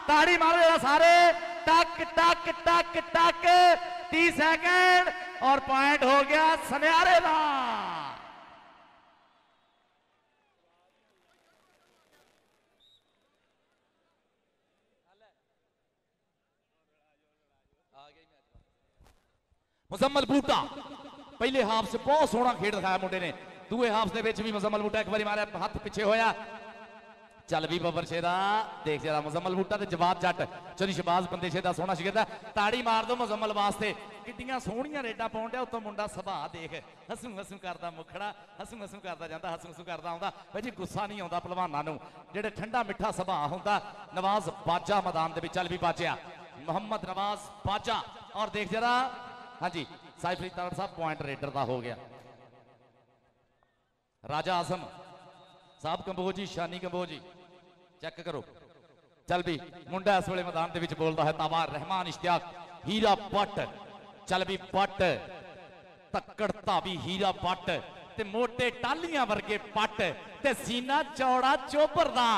ताड़ी मारो जरा सारे, टक टक टक टक, 30 सेकंड और पॉइंट हो गया सनियारे का। मुजम्मल बूटा पहले हाफ से बहुत सोहना खेड दिखाया मुंडे ने, दूए हाफ से भी मुजम्मल बूटा एक बार मारा, हाथ पिछे होया। चल भी बबर शेरा, देख जरा मुजम्मल बूटा ते जवाब जट चली शबाज बंदे शेदा सोहना शिकदा, ताड़ी मार दो मुजम्मल वास्ते। किड्डियां सोहणियां रेडा पाउण दिया, उत्तों मुंडा सुभाਅ देख हसू हसू करदा, मुखड़ा हसू हसू करदा जांदा, हसू हसू करदा आउंदा। भाई जी गुस्सा नहीं आउंदा पहलवानां नूं, जेड़े ठंडा मिठा सुभाਅ हुंदा। नवाज बाजा मैदान दे विच चल भी बाजिया, मोहम्मद नवाज बाजा। और देख जरा, हाँ जी साइफ अली ताड़ साहब पॉइंट रेडर का हो गया। राजा आजम साहब कंबोजी, शानी कंबोजी चेक करो। चल भी मुंडा इस वे मैदान के बोलता है तावा रहमान इश्तियाक हीरा बट, चल भी बट तक्कड़ धावी हीरा बट ते मोटे टालियां वर्गे पट ते सीना चौड़ा चोपर दा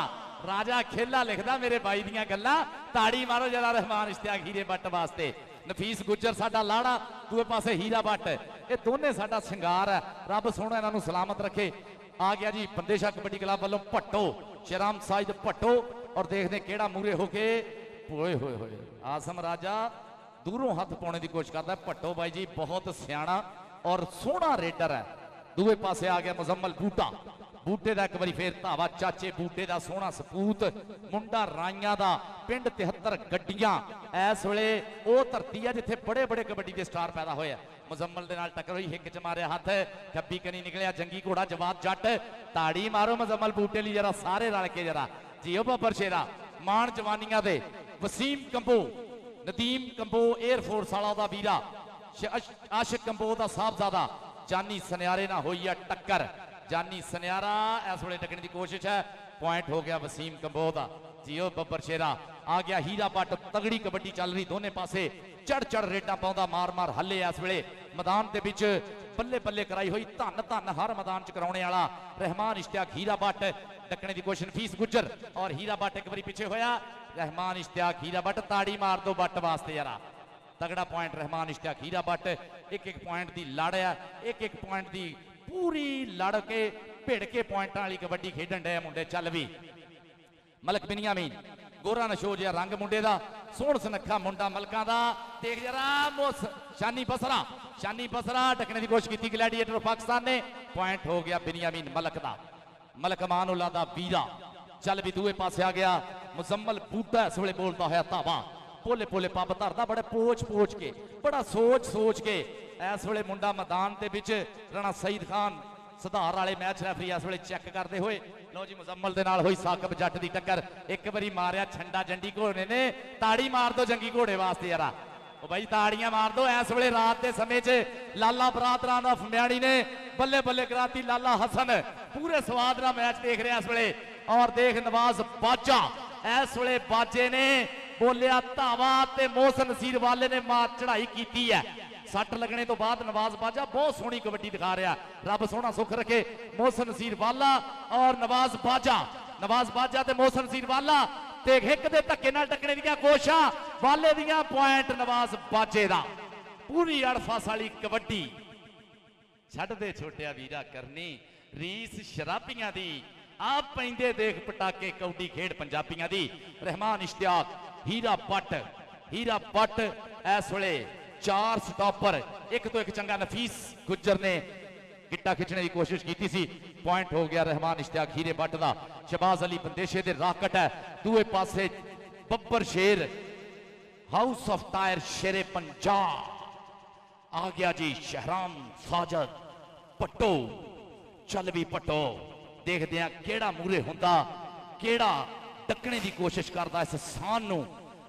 राजा खेला लिखदा मेरे बाई दियां गल्लां। ताड़ी मारो जरा रहमान इश्तियाक हीरे बट वास्ते। नफीस गुज्जर साडा लाड़ा, दूए पासे हीरा बट, ये दोने साडा सिंगार है। रब सोहना इन्हां नूं सलामत रखे। आ गया जी बंदेशा कबड्डी क्लब वालों भट्टो, शेराम साइद भट्टो। और देखने केड़ा मूरे होके होए होए होए आसम राजा दूरों हाथ पाने की कोशिश करता है। भट्टो भाई जी बहुत सियाणा और सोहना रेडर है। दूए पासे आ गया मुजम्मल बूटा, बूटे का एक बार फिर धावा चाचे बूटे का सोहना सपूत, मुंडा राइया का पिंड 73 गड्डियां। इस वेले वो धरती है जिथे बड़े बड़े कबड्डी के स्टार पैदा होए। मुजम्मल दे नाल टक्कर हुई, हिक च मारिया हाथ, खब्बी कनी निकलिया जंगी घोड़ा जवाब जट। ताड़ी मारो मुजम्मल बूटे लिए जरा सारे रल के जरा जियो बबर शेरा। मान जवानियां दे वसीम कंबो, नदीम कंबो एयरफोर्स वाला दा वीरा, आशिक कंबो दा साहबजादा, जानी सनियारे ना होई है टक्कर। जानी सनियारा इस वे टकने की कोशिश है, पॉइंट हो गया वसीम कंबो दा। जियो बबर शेरा। आ गया हीरा बट, तगड़ी कबड्डी चल रही दोने पासे, चढ़ चढ़ रेडा पाउंदा, मार मार हले। इस वे मैदान के बिच बल्ले बल्ले कराई हुई, धन धन हर मैदान च कराने वाला रहमान इश्तियाक हीरा बट। डकने की कोशिश फीस गुज्जर और हीरा बट एक बार पिछे होया। रहमान इश्तियाक हीरा बट, ताड़ी मार दो बट वास्ते यारा। तगड़ा पॉइंट रहमान इश्तियाक हीरा बट। एक एक पॉइंट की लड़ है, एक एक पॉइंट की पूरी लड़ के भिड़ के पॉइंटां वाली कबड्डी खेडन डे मुंडे। चल भी मलक बिनियामीन गोरा नशो जिहा रंग मुंडे दा, सोहण सुनखा मुंडा मलकां दा। देख जरा शानी बसरा, शानी बसरा डकने की कोशिश की ग्लैडिएटर पाकिस्तान ने। पॉइंट हो गया बिनियामीन मलक दा, मलक अमानुल्लाह दा वीरा। चल भी दूए पासे आ गया मुजम्मल बूटा, इस वे बोलता है धावा, पोले पोले पब धरदा, बड़े पोच पोच के, बड़ा सोच सोच के। इस वे मुंडा मैदान के बिच राणा सईद खान सुधार वाले मैच रैफरी इस वे चेक करते हुए। लो जी मुजम्मल दे नाल होई साकब जट की टक्कर, एक बारी मारिया छंडा जंडी घोड़े ने। ताड़ी मार दो जंगी घोड़े वास्ते यारा, भाई ताड़ियां मार दो। इस वे रात के समय च लाला बरादरां दा फम्याड़ी ने बल्ले बल्ले कराती। लाला हसन पूरे स्वाद का मैच देख रहे इस वे, और देख नवाज बाजा इस वे बाजे ने बोलिया धावा ते मोहसन नसीर वाले ने मार चढ़ाई की है। सट लगने तो बाद नवाज बाजा बहुत सोहनी कबड्डी दिखा रहा, रब सोहना सुख रखे। मोहसन नसीर वाला और नवाज बाजा ते मोहसन नसीर वाला ते हिक दे धक्के नाल टकने दी कोशिशां, वाले दियां पॉइंट नवाज बाजे दा। पूरी अड़फास वाली कबड्डी छड़ दे छोटिया वीरा करनी रीस शराबियां दी आप पैंदे देख पटाके कौडी खेड पंजाबियां दी। रहमान इश्तियाक हीरा पट इस वेले 4 स्टॉपर, एक तो एक चंगा नफीस गुज्जर ने गिट्टा खिंचने की कोशिश की सी, पॉइंट हो गया रहमान इश्तियाक हीरे बट दा। शहबाज अली बंदेशे दे राकट है, दूए पासे बब्बर शेर हाउस ऑफ टायर शेरे पंजाब आ गया जी। शहराम साजद पट्टो चल भी पट्टो, देखते हैं केड़ा मूरे हुंदा, केड़ा टकने की कोशिश करता इस स्थान नू।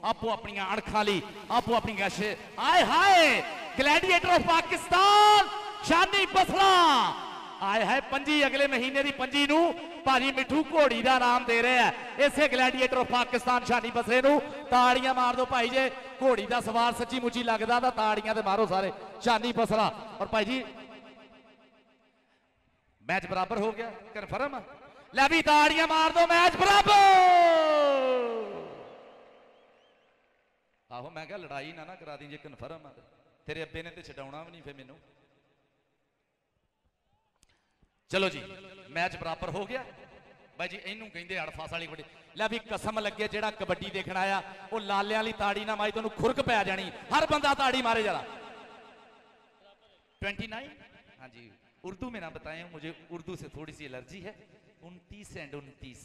आपो अपनी अणखां लई आपो अपनी गैशे आए हाय ग्लैडिएटर ऑफ पाकिस्तान शानी बसला आए है पंजी अगले महीने की पंजी नू भाजी मिठू घोड़ी का नाम दे रहे हैं इसे ग्लैडिएटर ऑफ पाकिस्तान शानी बसले नू। ताड़ियां मार दो भाई जे, घोड़ी का सवार सच्ची मुची लगता तो ताड़ियां ते मारो सारे। शानी बसला और भाई जी मैच बराबर हो गया कन्फर्म, ले भी ताड़ियां मार दो, मैच बराबर। आहो मैं क्या लड़ाई ना करा दी जे कन्फर्म है, तेरे अब्बे ने तो छडाउणा भी नहीं फिर मैनू। चलो जी मैच बराबर हो गया भाई जी, इनू कहते अड़फास वाली कबड्डी। लै भी कसम लगे जेड़ा कबड्डी देखना आया वो लाले वाली ताड़ी ना माई तेन खुरक पै जानी, हर बंदा ताड़ी मारे जरा। 29 हाँ जी उर्दू में ना बताएं, मुझे उर्दू से थोड़ी सी एलर्जी है। 29 एंड 29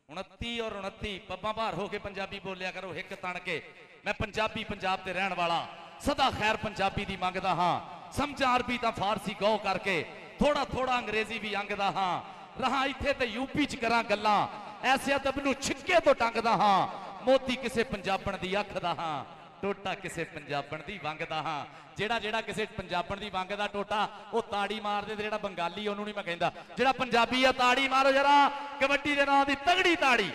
29 और 29 पब्बा भार होके पंजाबी बोलिया करो हिक तन के। मैं पंजाबी पंजाब ते रहन वाला सदा खैर पंजाबी दी मंगदा हाँ, समझा अरबी तां फारसी गौ करके थोड़ा थोड़ा अंग्रेजी भी अंगदा हाँ। रहा इत्थे ते यूपी च करा गल्लां ऐसे अदब नूं छिक्के तो टंगदा हाँ। मोती किसे पंजाबण दी अख दा हाँ, टोटा किसे पंजाबण दी वंग दा हाँ। जेड़ा जेड़ा किसे पंजाबण दी वंग दा टोटा वो ताड़ी मार दे, जेड़ा बंगाली ओनू नहीं मैं कहंदा, जेड़ा पंजाबी आ ताड़ी मारो जरा कबड्डी दे नाम दी तगड़ी ताड़ी।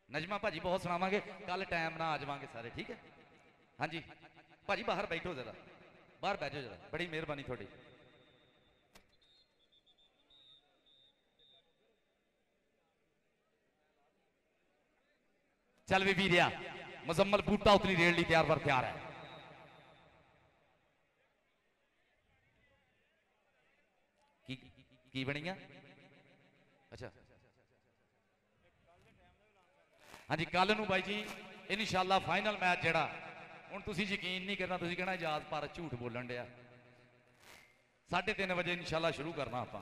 नजमा भाजी बहुत सुनावांगे कल, टाइम ना आ जावांगे सारे, ठीक है। हाँ जी भाजी बाहर बैठो जरा, बाहर बैठो जरा, बड़ी मेहरबानी थोड़ी। चल भी वीरिया मुजम्मल बूटा उतनी रेड़ ली तैयार पर तैयार है। की बनिया अच्छा हाँ जी कल नूं भाई जी इंशाअल्लाह फाइनल मैच जेड़ा हुण तुसीं यकीन नहीं करना, तुसीं कहना आजाद भारत झूठ बोलन दिया। 3:30 बजे इंशाअल्लाह शुरू करना आपां,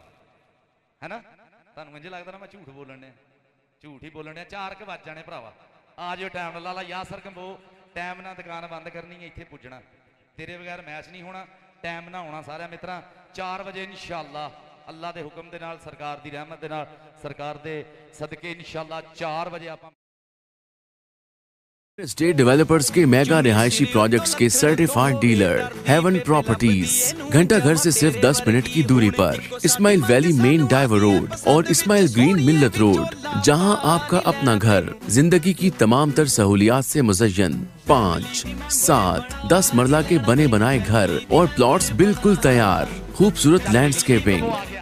है ना। तुहानूं इंज लगदा ना मैं झूठ बोलन दिया, झूठ ही बोलन दिया। 4 बज जाने भरावा, आ जाओ टाइम ला ला यासर कंबो, टाइम ना दुकान बंद करनी है, इत्थे पुजना, तेरे बगैर मैच नहीं होना, टाइम ना होना सारे मित्रा। 4 बजे इंशाअल्लाह अल्लाह के हुक्म दे नाल, सरकार की रहमत दे नाल, सरकार दे सदके इंशाअल्लाह 4 बजे आपां स्टेट डेवलपर्स के मेगा रिहायशी प्रोजेक्ट्स के सर्टिफाइड डीलर हेवन प्रॉपर्टीज, घंटा घर से सिर्फ 10 मिनट की दूरी पर Ismail valley main diver road और इस्माइल ग्रीन मिल्लत रोड, जहां आपका अपना घर जिंदगी की तमाम तर सहूलियात से मुज़य्यन। 5, 7, 10 मरला के बने बनाए घर और प्लॉट्स बिल्कुल तैयार, खूबसूरत लैंडस्केपिंग।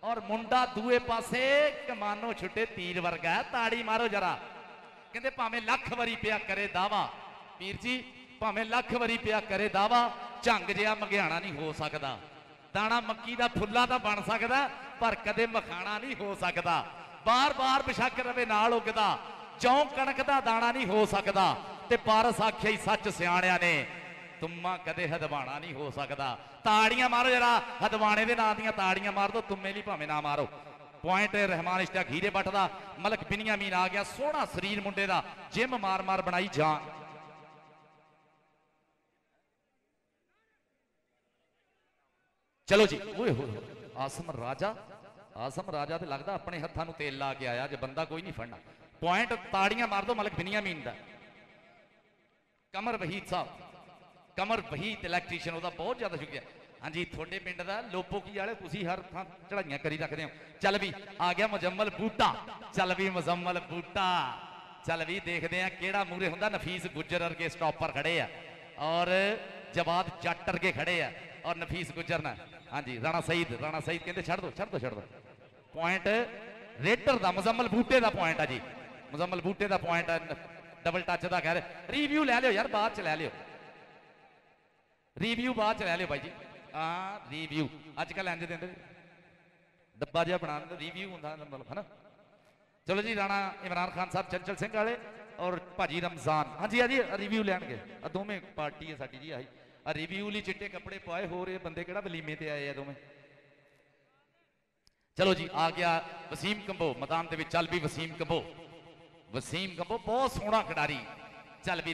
और मुंडा दूए पासे कमानो छुटे तीर वर्गा है, ताड़ी मारो जरा। कहते भावें लख वरी पिया करे दावा, वीर जी भावें लख वरी पिया करे दावा, झंग जिहा मघियाना नहीं हो सकता। दाना मक्की दा फुल्ला दा बन सकदा पर कदे मखाना नहीं हो सकता। बार बार बेशक रवे नाल उगदा, जौं कणक दा दाना नहीं हो सकता। ते पारस आख्या ही सच सियाणिया ने, तुम्मा कदे हदवाना नहीं हो सकता। ताड़ियां मारो जरा, हदवाने दे नाम दियां ताड़ियां मार दो, तुम्मे ली भावें ना मारो। पॉइंट रहमान इश्तियाक हीरे बट दा, मलक बिनियामीन आ गया, सोहना शरीर मुंडे दा, जिम मार मार बनाई जान। चलो जी, ओए होए आसम राजा तो लगता अपने हत्थों तेल ला के आया, जो बंदा कोई नहीं फड़ना। पॉइंट ताड़ियां मार दो मलक बिनियामीन दा। कमर वहीद साहब, कमर वहीद इलैक्ट्रीशियन, ਉਹਦਾ बहुत ज्यादा शुक्रिया। हाँ जी, थोड़े पिंड का लोपोकी वाले तुसी हर थां चढ़ाइयां करी रखते हो। चल भी आ गया मुजम्मल बूटा, चल भी मुजम्मल बूटा, चल भी देखते हैं केड़ा मूरे हुंदा। नफीस गुज्जर वर्गे स्टॉपर खड़े आ और जवाद जट वर्गे खड़े आ और नफीस गुज्जर ना। हाँ जी, राणा सईद कहते छड़ दो पॉइंट रेडर का मुजम्मल बूटे का पॉइंट है जी, मुजम्मल बूटे का पॉइंट है। डबल टच का कह रहे रिव्यू ले लियो यार, बाद च ले लियो, रिव्यू बाद च ले लियो भाई जी। हाँ रिव्यू अजकल इंज देंगे डब्बा जिहा बना देंगे, रिव्यू होंदा मतलब है ना। चलो जी, राणा इमरान खान साहब चंचल सिंह वाले और भाजी रमजान, हाँ जी रिव्यू लैणगे। दोवें पार्टी है साडी जी आई रिव्यू ली चिट्टे कपड़े पाए हो रहे बंदे केड़ा वलीमे ते आए दोवें। चलो जी, आ गया वसीम कंबो मैदान दे विच। चल भी वसीम कंबो बहुत सोहना खिडारी। चल भी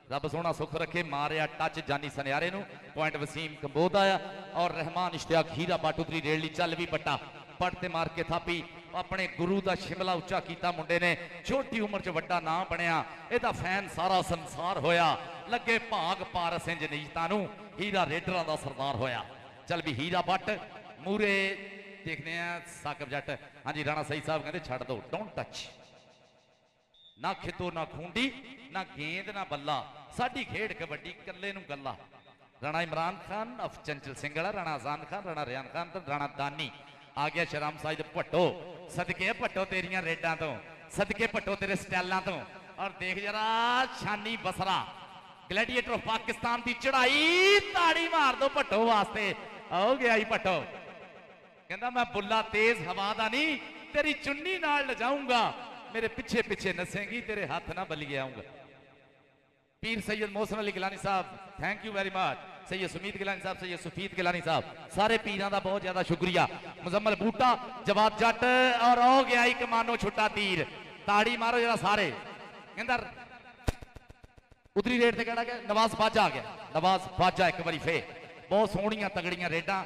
रब सोहना सुख रखे, मारिया टच जानी सनियारे नूं। पॉइंट वसीम कंबो दा आया और रहमान इश्तियाक हीरा बाटूदरी रेडली। चल भी पट्टा पड़ते मार के थापी, अपने गुरु का शिमला उच्चा किया मुंडे ने। छोटी उम्र च वड्डा नाम बनया, एदा फैन सारा संसार होया। लगे भाग पारस इंज नीयतां नूं, हीरा रेडरां दा सरदार होया। चल भी हीरा बट मूरे देखने साकब जट। हाँ जी, राणा सईद साहब कहते छड़ दो, डोंट टच, ना खितो ना खूंडी, ना गेंद ना बल्ला, साडी खेड कबड्डी कल्ले नूं गल्ला। राणा इमरान खान अफ चंचल सिंह वाला, राणा आजान खान, राणा रियान खान तो राणा दानी। आ गया शराम साहिद भट्टो, सदके भट्टो तेरिया रेडा तो, सदके भट्टो तेरे स्टाइलों तो। और देख जरा शानी बसरा ग्लैडिएटर ऑफ पाकिस्तान की चढ़ाई, ताड़ी मार दो भट्टो वास्ते। हो गया ही भट्टो, कहता मैं बुला तेज हवा दा नहीं, तेरी चुन्नी नाल लजाऊंगा, मेरे पीछे पीछे नसेंगी, तेरे हाथ ना बली आऊंगा। पीर Syed Mohsin Ali Gilani sahab, thank you very much. Syed Sumeet Gilani sahab, Syed सुफीत Gilani साहब, सारे पीरां दा बहुत ज्यादा शुक्रिया। मुजम्मल बूटा, जवाब जट और हो गया एक मानो छुट्टा तीर। ताड़ी मारो जरा सारे। कहंदा उतरी रेड ते कहड़ा गया, नवाज बाजा आ गया। नवाज बाजा एक बारी फिर, बहुत सोहणियां तगड़ियां रेडां।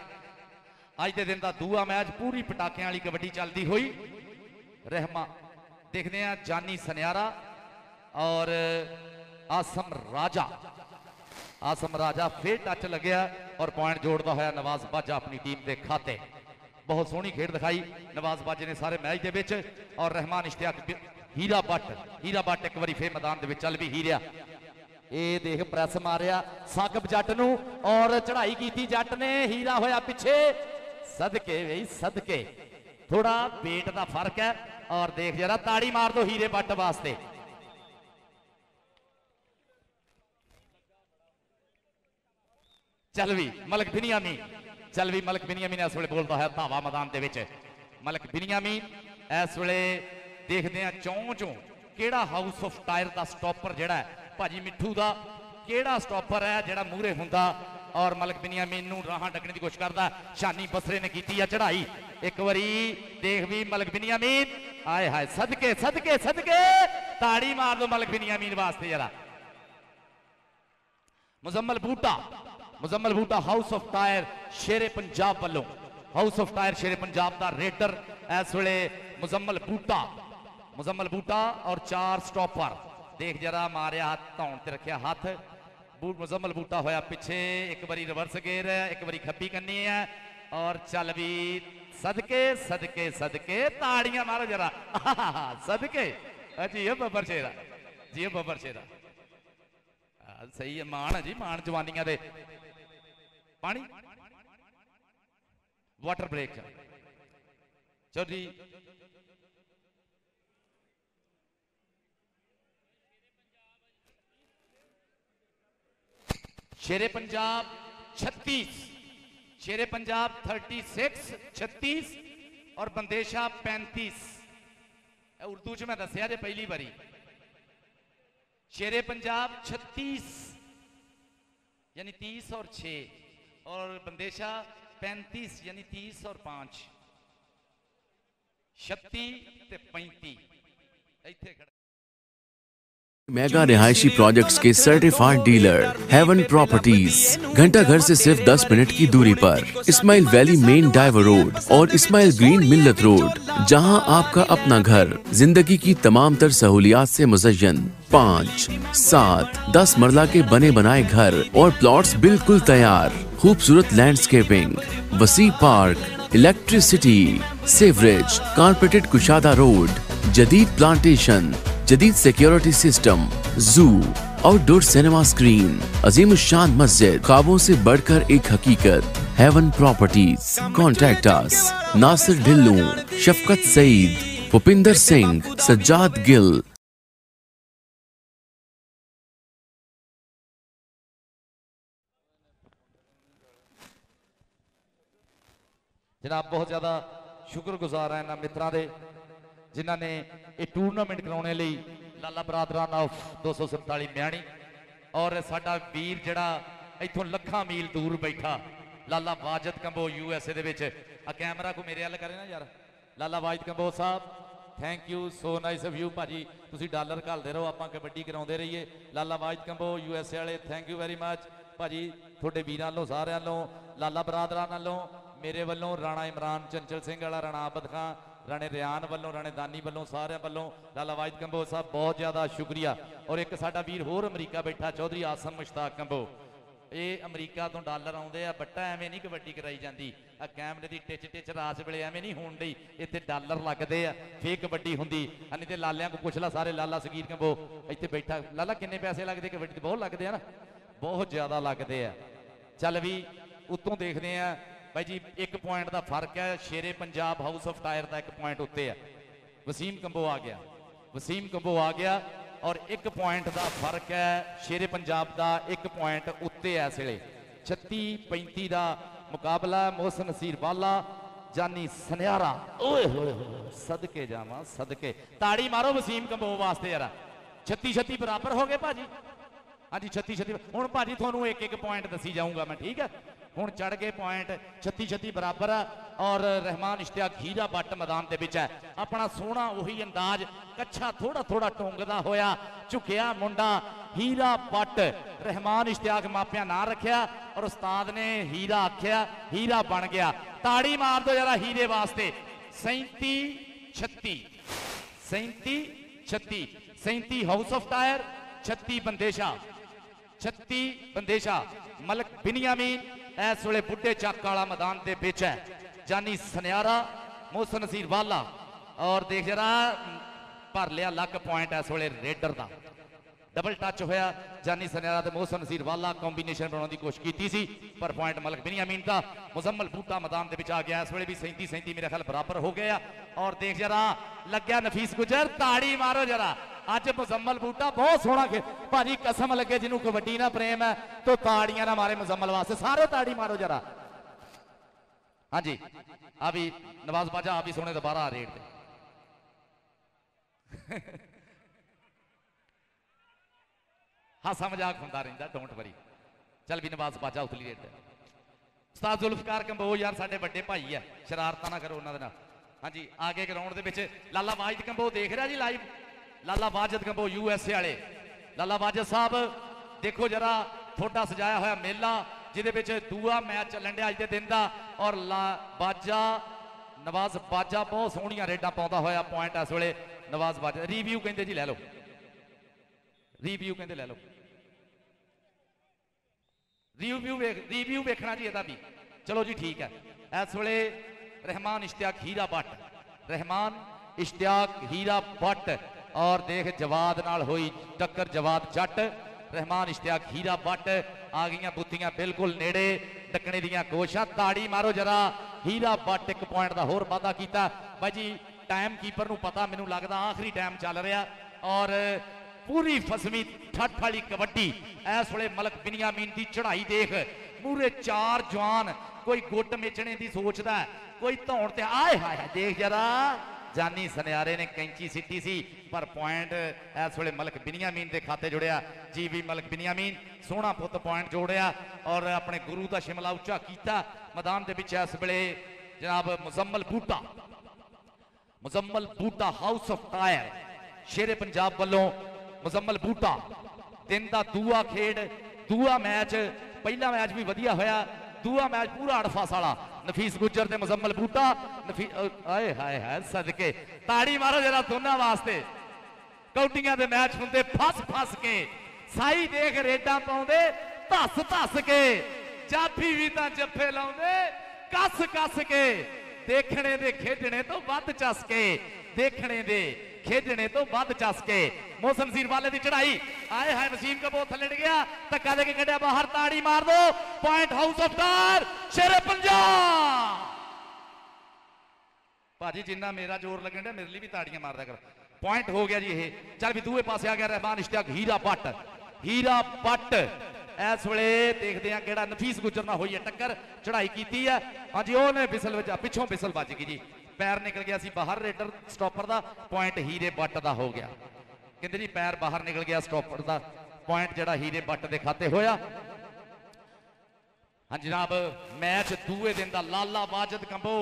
अज के दिन का दूआ मैच पूरी पटाखियां वाली कबड्डी चलती हुई। रहमा देखते हैं जानी सनियारा और आसम राजा फिर टच लग्या और पॉइंट जोड़ता होया नवाज बाजा अपनी टीम के खाते। बहुत सोहनी खेड दिखाई नवाज बाजे ने सारे मैच के विच। और रहमान इश्तियाक हीरा बट एक बारी फिर मैदान के चल भी हीरिया। ये देख प्रेस मारिया साकब जट नूं और चढ़ाई की जट ने, हीरा होया पिछे। सदके भाई सदके, थोड़ा वेट का फर्क है। और देख जरा ताड़ी मार दो हीरे बट वास्ते। चल भी मलक बिनियामीन, चल भी मलक बिनियामीन इस वे बोलता है धावा मैदान के विच। मलक बिनियामीन इस वे देखते हैं चौं केड़ा हाउस ऑफ टायर का स्टॉपर जड़ा है भाजी मिठू का, केड़ा स्टॉपर है जड़ा मूहरे हुंदा। और मलक बिनियामीन नूं राह डकने की कोशिश करता। शानी बसरे ने की चढ़ाई एक बारी, देख भी मलक बिनियामीन, आए हाय सदके सदके सदके, ताड़ी मार दो मलक बिनियामीन वास्ते जरा। मुजम्मल बूटा हाउस ऑफ टायर शेरे पंजाब वालों, हाउस ऑफ टायर शेरे पंजाब का रेडर इस वे मुजम्मल बूटा और 4 स्टॉपर। देख जरा मारिया हाथ धौन ते रखिया हाथ। मुजम्मल बूटा होया पिछे, एक बारी रिवर्स गेर है, एक बारी खब्बी करनी है। और चल भी सदके सदके सदके, ताड़ियां मारो जरा सदके। जी बब्बर शेरा, जी बब्बर शेरा, सही है। मान है जी, मान जवानियां दे। पानी वाटर ब्रेक चलो जी। शेरे पंजाब 36, शेरे पंजाब 36 36 और बंदेशा 35। उर्दू च मैं दसिया जे पहली बारी। शेरे पंजाब 36 यानी 30 और 6 और बंदेशा 35 यानी 30 और 5, 36 ते 35 इत्थे खड़ा। मेगा रिहायशी प्रोजेक्ट्स के सर्टिफाइड डीलर हेवन प्रॉपर्टीज, घंटा घर से सिर्फ 10 मिनट की दूरी पर Ismail valley main diver road और इस्माइल ग्रीन मिल्लत रोड, जहां आपका अपना घर जिंदगी की तमाम तर सहूलियात से मुज़य्यन 5, 7, 10 मरला के बने बनाए घर और प्लॉट्स बिल्कुल तैयार, खूबसूरत लैंडस्केपिंग, वसी पार्क, इलेक्ट्रिसिटी, सेवरेज, कारपेटेड कुशादा रोड, जदीद प्लांटेशन, जदीद security system, zoo, outdoor cinema screen, अजीम शान मस्जिद, ख्वाबों से बढ़कर एक हकीकत। Heaven Properties, contact us. Nasir Dhillu, Shafqat Saeed, Bhupinder Singh, Sajjad Gill. जनाब बहुत ज्यादा शुक्रगुजार है इन्होंने मित्रों के जिन्होंने ये टूरनामेंट कराने लिए लाला बरादरान ऑफ 247 म्याणी और साडा वीर जड़ा इथों लखा मील दूर बैठा लाला वाजिद कंबो USA दे विच आ कैमरा को मेरे हल करे ना यार लाला वाजिद कंबो साहब thank you so nice of you भाजी तुसी डॉलर घालते रहो आपां कबड्डी कराउंदे रहिए लाला वाजिद कंबो USA वाले थैंक यू वेरी मच भाजी थोड़े वीरां लो सारियां लो लाला बरादरान वालों मेरे वालों राणा इमरान चंचल सिंह वाला राणा आबद खान राणे रियान वालों राणे दानी वालों सारे वालों लाला वाजिद कंबो साहब बहुत ज़्यादा शुक्रिया और एक साडा वीर होर अमरीका बैठा चौधरी आसम मुश्ताक कंबो ये अमरीका तो डॉलर आउंदे आ बट्टा एवें नहीं कबड्डी कराई जाती आ कैमरे की टिच टिच रास वेले एवें नहीं होण डई इत्थे डॉलर लगदे आ फिर कबड्डी हुंदी नहीं ते लालियां को पुछ ला सारे लाला सगीर कंबो इत्थे बैठा लाला किन्ने पैसे लगदे कबड्डी ते बहुत लगदे आ ना बहुत ज़्यादा लगदे आ चल भी उत्तों देखते हैं भाई जी एक पॉइंट का फर्क है शेरे पंजाब हाउस ऑफ टायर का एक पॉइंट उत्ते है वसीम कंबो आ गया वसीम कंबो आ गया और एक पॉइंट का फर्क है शेरे पंजाब का एक पॉइंट उत्ते है इस वे 36-35 का मुकाबला मोहसन नसीर वाला जानी सनियारा ओए होए सदके जावा सदके ताड़ी मारो वसीम कंबो वास्ते यार 36-36 बराबर हो गए भाजी हाँ जी 36-36 हूँ भाजी थोनू एक एक पॉइंट दसी जाऊंगा मैं ठीक है हूँ चढ़ गए पॉइंट 36-36 बराबर और रहमान इश्तियाक हीरा बट मैदान के विच है अपना सोहना उही अंदाज कच्छा थोड़ा थोड़ा टोंगदा होया झुकिया मुंडा हीरा बट रहमान इश्तियाक मापिया ना रखिया और उस्ताद ने हीरा आख्या हीरा बन गया ताड़ी मार दो जरा हीरे वास्ते 37-36 house of tyre 36 Bandesha Malik Binyamin इस वे बुढ़े चक वाला मैदान के बिच है जानी सनियारा मोहसन नसीर वाला और देख जरा भर लिया लक पॉइंट इस वे रेडर का डबल टच होया जानी सनियारा ते मोहसन नसीर वाला कॉम्बीनेशन बनाने की कोशिश की सी पर पॉइंट मलक बिनियामीन का मुजम्मल बूटा मैदान के बिच आ गया इस वे भी 37-37 मेरे ख्याल बराबर हो गया और देख जरा लग्या नफीस गुजर ताड़ी मारो जरा अज मुजम्मल बूटा बहुत सोहना खेल भाजी कसम लगे जिन्हों कबड्डी ना प्रेम है तो ताड़ियां ना मारे मुजम्मल वास्ते सारे ताड़ी मारो जरा हाँ जी अभी नवाज बाजा अभी सोने दोबारा रेट दे हासा मजाक होंदा रहिंदा डोंट वरी चल भी नवाज बाजा उतली रेट दे उस्ताद जुल्फकार कंबो यार साडे बड़े भाई है शरारतां ना करो उन्हां दे नाल हाँ जी आगे ग्राउंड दे विच लाला वाजिद कंबो देख रहा जी लाइव लाला वाजिद कंबो USA वाले लाला वाजिद साहब देखो जरा थोड़ा सजाया होया मेला जिहदे विच दूआ मैच चलन दिया अज दे दिन दा और बाजा नवाज बाजा बहुत सोहणियां रेडां पाउंदा होया पॉइंट इस वेले नवाज बाजा रिव्यू कहंदे जी लै लो रिव्यू कहंदे लै लो रिव्यू वेखना जी इहदा भी चलो जी ठीक है इस वेले रहमान इश्तियाक हीरा बट और देख जवाद नाल होई टक्कर जवाद जट रहमान इश्तियाक हीरा बट आ गई बुत्तियां बिल्कुल नेड़े टकने दियां कोशिशां ताड़ी मारो जरा हीरा बट एक पॉइंट का होर वाधा किया भाई जी टाइम कीपर नूं पता मैनूं लगदा आखिरी टाइम चल रहा और पूरी फसवी ठठ वाली कबड्डी इस वे मलक बिनियामीन की चढ़ाई देख मूरे 4 जवान कोई गुट मेचने की सोचता है कोई धौण ते आए हाय देख जरा जानी सनियारे ने कैंची सिटी सी पर पॉइंट इस वे मलक बिनियामीन के खाते जुड़िया जी भी मलक बिनियामीन सोहना पुत पॉइंट जोड़िया और अपने गुरु का शिमला उच्चा किया मैदान के पिछे इस वे जनाब मुजम्मल बूटा हाउस ऑफ टायर शेरे पंजाब वालों ਮੁਜ਼ੰਮਲ ਬੂਟਾ दिन का दूआ खेड दूआ मैच पहला मैच भी वधिया होया दूआ मैच पूरा अड़फास वाला नफीस गुज्जर ते मुजम्मल बूटा आए हाय हाय सदके ताड़ी मारो जरा दोनों वास्ते कौटियां दे मैच हुंदे फस फस के साई देख रेडा पाउंदे धस धस के जाफी भी तां जफ्फे लाउंदे कस कस के देखने दे खेडने तो वध चस के देखने दे खेडने तो वध चस के मोहसन सीर वाले की चढ़ाई आए हाय वसीम कबो थले गया धक्का देके कढ़िया बाहर ताड़ी मार दो पॉइंट हाउस ऑफ स्टार शेरे पंजाब भाजी जिन्ना मेरा जोर लगन दिया मेरे लिए भी ताड़ियां मार दिया कर पॉइंट हो गया जी ये चल भी दूए पासे आ गया रहमान इश्तियाक हीरा भट्ट इस वे देखते हैं कि नफीस गुजर ना हुई है टक्कर चढ़ाई की है हाँ जी उन्हें बिसल पिछों बिसल बज गई जी पैर निकल गया सी बाहर रेडर स्टॉपर का पॉइंट हीरे भट्ट का हो गया कहते जी पैर बाहर निकल गया स्टॉपर का पॉइंट जड़ा हीरे भट्ट के खाते होया हाँ जनाब मैच दूए दिन का लाला वाजिद कंबो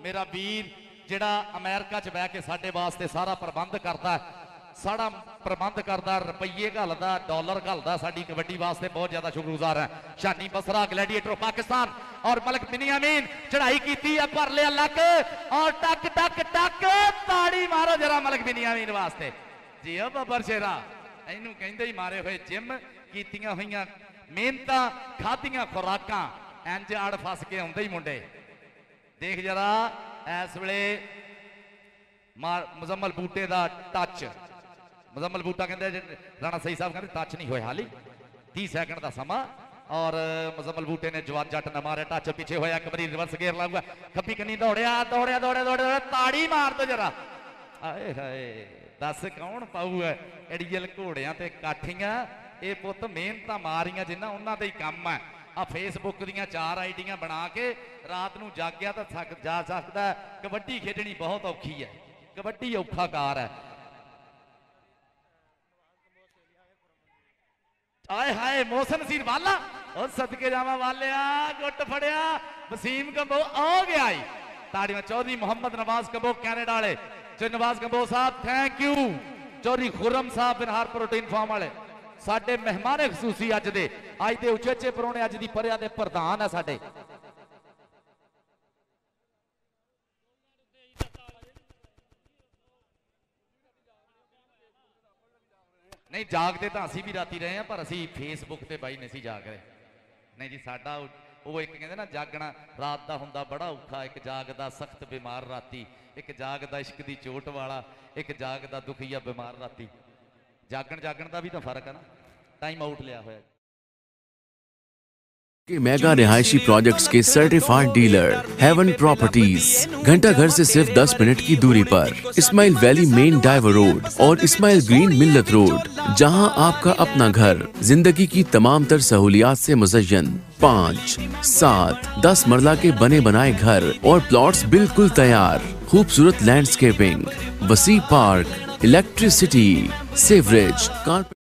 मेरा वीर जिहड़ा अमेरिका च बह के साडे वास्ते सारा प्रबंध करता है साड़ा प्रबंध करता रुपये घलदा डॉलर घलदा साडी कबड्डी वास्ते बहुत ज्यादा शुक्रगुजार है शानी बसरा ग्लैडिएटर पाकिस्तान और मलक बिनियामीन चढ़ाई की है पर लिया लक और टक टक टक ताड़ी मारो जरा मलक बिनियामीन वास्ते जी ओ बबर शेरा इनू कहंदे ही मारे हुए जिम कीतियां हुईयां मेहनतां खादियां खुराकां इंज अड़ फस के आउंदे ही मुंडे देख जरा इस वेले मुजम्मल बूटे का टच मुजम्मल बूटा कहते राणा सही साहब कहते टच नहीं होया हाली 30 सैकंड का समा और मुजम्मल बूटे ने जवाब जट न मारे टच पीछे होया एक बारी रिवर्स गेयर लाऊंगा खब्बी कन्नी दौड़िया दौड़िया दौड़े दौड़े ताड़ी मार दो जरा आए हाय दस कौन पाऊ है एड़ियल घोड़ियां ते काठियां ये पुत मेहनत मारियां जिन्ना उन्हां दा ही काम है आ फेसबुक दियां 4 आईडियां बना के रात नूं जागिया तो थक जा सकता है कबड्डी खेडनी बहुत औखी है कबड्डी औखा कार है आए हाय मोहसन सीर वाला और सदके जावा वाले गुट फड़िया वसीम कंबो आ गया ताड़ी में चौधरी मोहम्मद नवाज कंबो कैनेडा वाले नवाज कंबो साहब थैंक यू चौधरी खुरम साहब बिनहार प्रोटीन फार्म वाले साडे मेहमान खसूसी अज दे अज दे उचेचे परौने अज दी परिया दे प्रधान है साडे नहीं जागते तो असी भी राती रहे हैं पर असी फेसबुक ते बाई नहीं जाग रहे नहीं जी साडा वो एक कहते ना जागना रात का हुंदा बड़ा औखा एक जागदा सख्त बीमार राती एक जागदा इश्क दी चोट वाला एक जागदा दुखिया बीमार राती जागण का भी तो फर्क है ना टाइम आउट लिया होया के मेगा रिहायशी प्रोजेक्ट्स के सर्टिफाइड डीलर हेवन प्रॉपर्टीज घंटा घर से सिर्फ 10 मिनट की दूरी पर Ismail valley main diver road और इस्माइल ग्रीन मिल्लत रोड जहां आपका अपना घर जिंदगी की तमाम तर सहूलियात से मुज़य्यन 5, 7, 10 मरला के बने बनाए घर और प्लॉट्स बिल्कुल तैयार खूबसूरत लैंडस्केपिंग वसी park electricity sewerage carpet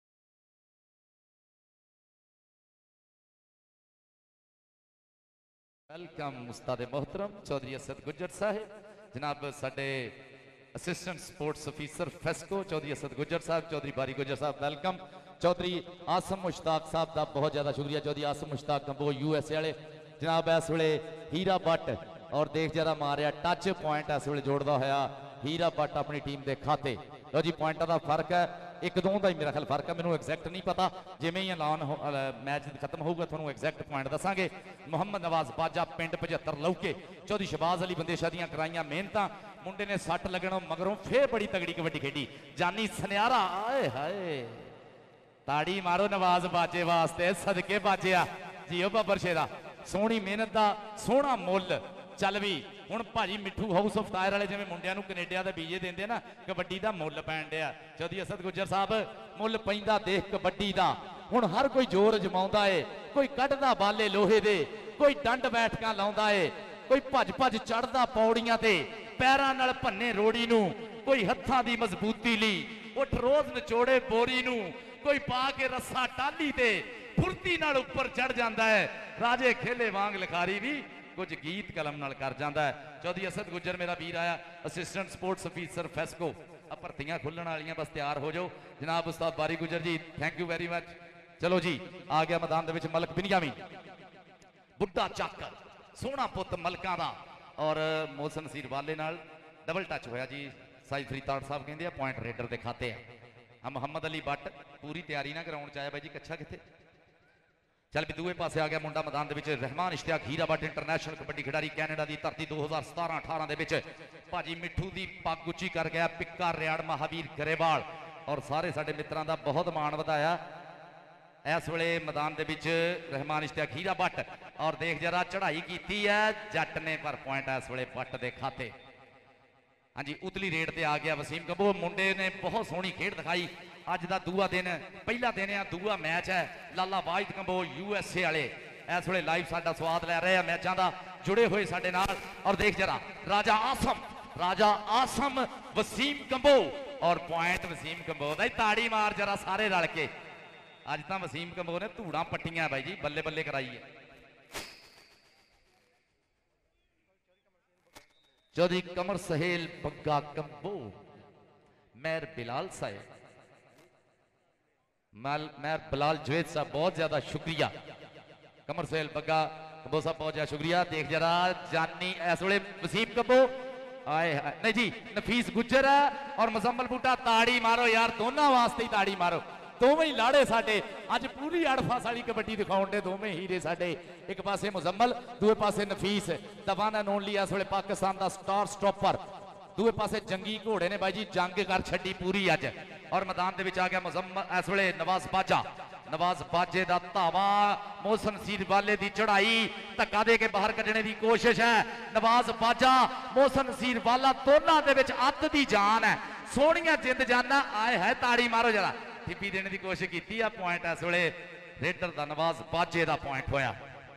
welcome उस्ताद मोहतरम चौधरी असद गुज्जर साहब जनाब साडे assistant sports officer FESCO Chaudhry Asad Gujjar sahab Chaudhry बारी गुज्जर साहब वेलकम चौधरी आसम मुश्ताक साहब का बहुत ज़्यादा शुक्रिया चौधरी आसम मुश्ताक कंबो यूएसए वाले जनाब इस वे हीरा भट्ट और देख जरा मारिया टच पॉइंट इस वे जोड़ता होया हीरा भट्ट अपनी टीम के खाते लो जी पॉइंटा का फर्क है एक दो का ही मेरा ख्याल फर्क है मैंने एग्जैक्ट नहीं पता जिमें ही ऐलान मैच खत्म होगा थोड़ा एग्जैक्ट पॉइंट दसांगे मोहम्मद नवाज बाजा पिंड 75 लौके चौधरी शहबाज अली बंदेशा दियां कराइयां मेहनत मुंडे ने सट लगनों मगरों फिर बड़ी तगड़ी कबड्डी खेडी जानी सनियारा आए हाय ताड़ी मारो नवाज बाजे वास्ते सदके बाजिया जियो बाबर शेरा सोहनी मेहनत का सोहना मुल चल भी हुण भाजी मिठू हाउस ऑफ टायर वाले जिवें मुंडियां नूं कनेडिया दे वीजे देंदे ना कबड्डी दा मुल पैण दिया चौधरी असद गुज्जर साहब मुल पैंदा देख कबड्डी दा हुण हर कोई जोर जमाउंदा है कोई कढदा बाले लोहे दे कोई डंड बैठकां लाउंदा है कोई भज भज चढ़दा पौड़ियां ते पैरां नाल भन्ने रोड़ी नूं कोई हत्थां दी मजबूती लई उठ रोज नचोड़े बोरी नूं कोई पा के रस्सा टाली ते फुर्ती नाल उपर चढ़ जांदा है राजे खेले वांग लिखारी भी कुछ गीत कलम नाल कर जाता है चौधरी असद गुज्जर मेरा वीर आया असिस्टेंट स्पोर्ट्स ऑफिसर फेस्को अब भर्तियां खुलण वालियां, बस तैयार हो जाओ जनाब उस्ताद बारी गुजर जी, थैंक यू वेरी मच। चलो जी आ गया मैदान दे विच मलक बिनियामीन, बुढ़ा चक सोहना पुत मलकां दा, और मोहसन नसीर वाले नाल डबल टच होया जी। साइद फरीदार साहब कहंदे आ पॉइंट रेडर दे खाते आ। मुहम्मद अली बट पूरी तैयारी ना ग्राउंड च आया बाई जी, कच्छा किथे। चल भी दूए पासे आ गया मुंडा मैदान दे विच Rahman Ishtiaq Heera but international kabaddi खिडारी Canada की धरती 2017-18 दे विच भाजी मिठू दी पग उच्ची कर गया, पिक्का रियाड़ महावीर गरेवाल, और सारे साडे मित्रां दा बहुत मान वधाया। इस वेले मैदान दे विच रहमान इश्तियाक हीरा बट, और देख जरा चढ़ाई की है जट ने, पर पॉइंट इस वेले बट दे खाते। हाँ जी उतली रेड ते आ गया वसीम कंबो, मुंडे ने बहुत सोहनी खेड दिखाई। अज का दूआ दिन, पहला दिन है, दूआ मैच है। लाला वाहिद कंबो USA वाले इस वेले लाइव साडा स्वाद लै रहे हैं मैचों का, जुड़े हुए साडे नाल। और देख जरा राजा आसम वसीम कंबो, और पॉइंट वसीम कंबो दा, ताड़ी मार जरा सारे रल के। अज तो वसीम कंबो ने धूड़ा पट्टियां बाई जी, बल्ले बल्ले कराई है। चौधरी कमर सहेल बग्गा कंबो, मैर बिलाल साहब, मैर बिलाल जुवेद साहब बहुत ज्यादा शुक्रिया। कमर सहेल बग्गा कंबो साहब बहुत ज्यादा शुक्रिया। देख जरा जानी इस वे वसीम कंबो, आए नहीं जी नफीस गुजर है और मुजम्मल बूटा, ताड़ी मारो यार, दोनों वास्ते ही ताड़ी मारो। दोवें ही लाड़े साडे अज पूरी अड़फास वाली कबड्डी दिखाउण दे, दोवें हीरे साडे, एक पासे मुजम्मल, दूए पासे नफीस, द वन एंड ओनली इस वेले पाकिस्तान दा स्टार स्टॉपर। दूए पासे जंगी घोड़े ने बाई जी जंग कर छड्डी पूरी अज। और मैदान दे विच आ गया मुजम्मल इस वेले नवाज बाजा, नवाज बाजे दा धावा, मोहसन नसीर वाले दी चढ़ाई, धक्का दे के बाहर कढने की कोशिश है। नवाज बाजा मोहसन नसीर वाला दोनों दे विच अत दी जान है, सोहणियां जिंद जाना। आए है ताड़ी मारो जरा, टिप्पी देने की कोशिश की। पॉइंट इस वेले रेडर दा नवाज बाजे दा पॉइंट होया।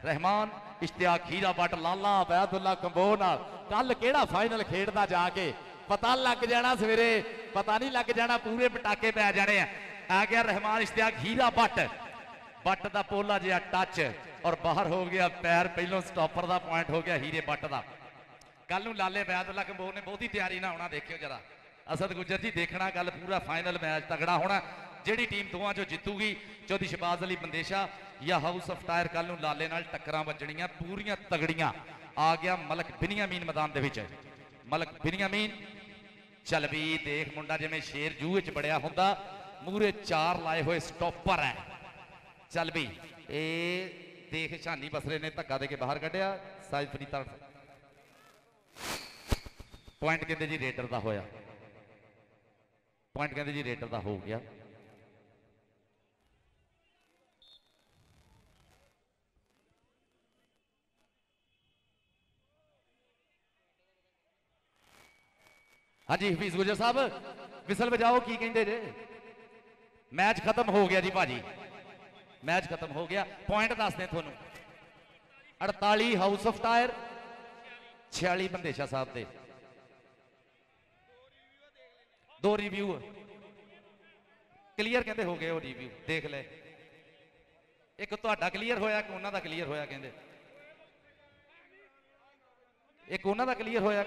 Rahman Ishtiaq Heera but Lala Baidulla combo नाल कल केड़ा फाइनल खेडदा जाके पता लग जाना, सवेरे पता नहीं लग जाना, पूरे पटाके पै जाने। आ गया रहमान इश्तियाक हीरा बट दा पोला जिहा टच, और बाहर हो गया पैर, पहलों स्टॉपर दा पॉइंट हो गया हीरे बट दा। कल नूं लाले बैदुल्ला कंबो ने बहुती तैयारी ना होना, देखियो जरा असद गुजर जी, देखना कल पूरा फाइनल मैच तगड़ा होना। जिहड़ी टीम दोवां चों जितूगी, चौधरी शहबाज अली बंदेशा या हाउस ऑफ टायर, कल नूं लाले नाल टक्करां वजणियां पूरियां तगड़ियां। आ गया मलक बिनियामीन मैदान दे विच, मलक बिनियामीन। चल भी देख मुंडा जिवें शेर जूह विच बड़िया हुंदा, मूहरे 4 लाए हुए स्टॉपर है। चल भी ए देख शानी बसरे ने धक्का दे के बाहर कढ़िया। साइद फरीदार पॉइंट कहते जी रेडर का होया, पॉइंट कहते जी रेडर का हो गया। हाँ जी हफीज गुजर साहब विसल बजाओ, की कहते जे? मैच खत्म हो गया जी भाजी, मैच खत्म हो गया। पॉइंट दसते थोनू 48 हाउस ऑफ टायर, 46 बंदेशा साहब दे। 2 रिव्यू क्लीयर कहते हो गए, वो रिव्यू देख ले, एक तुहाडा क्लीयर होया, एक उन्हां दा क्लीयर होया, कहते एक उन्हां दा क्लीयर होया।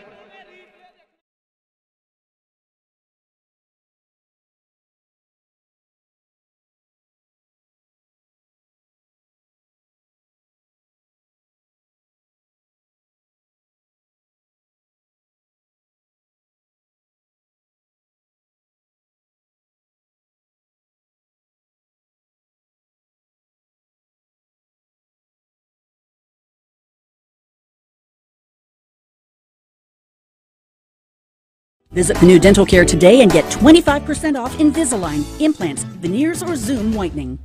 Visit Panu Dental Care today and get 25% off Invisalign, implants, veneers, or Zoom whitening.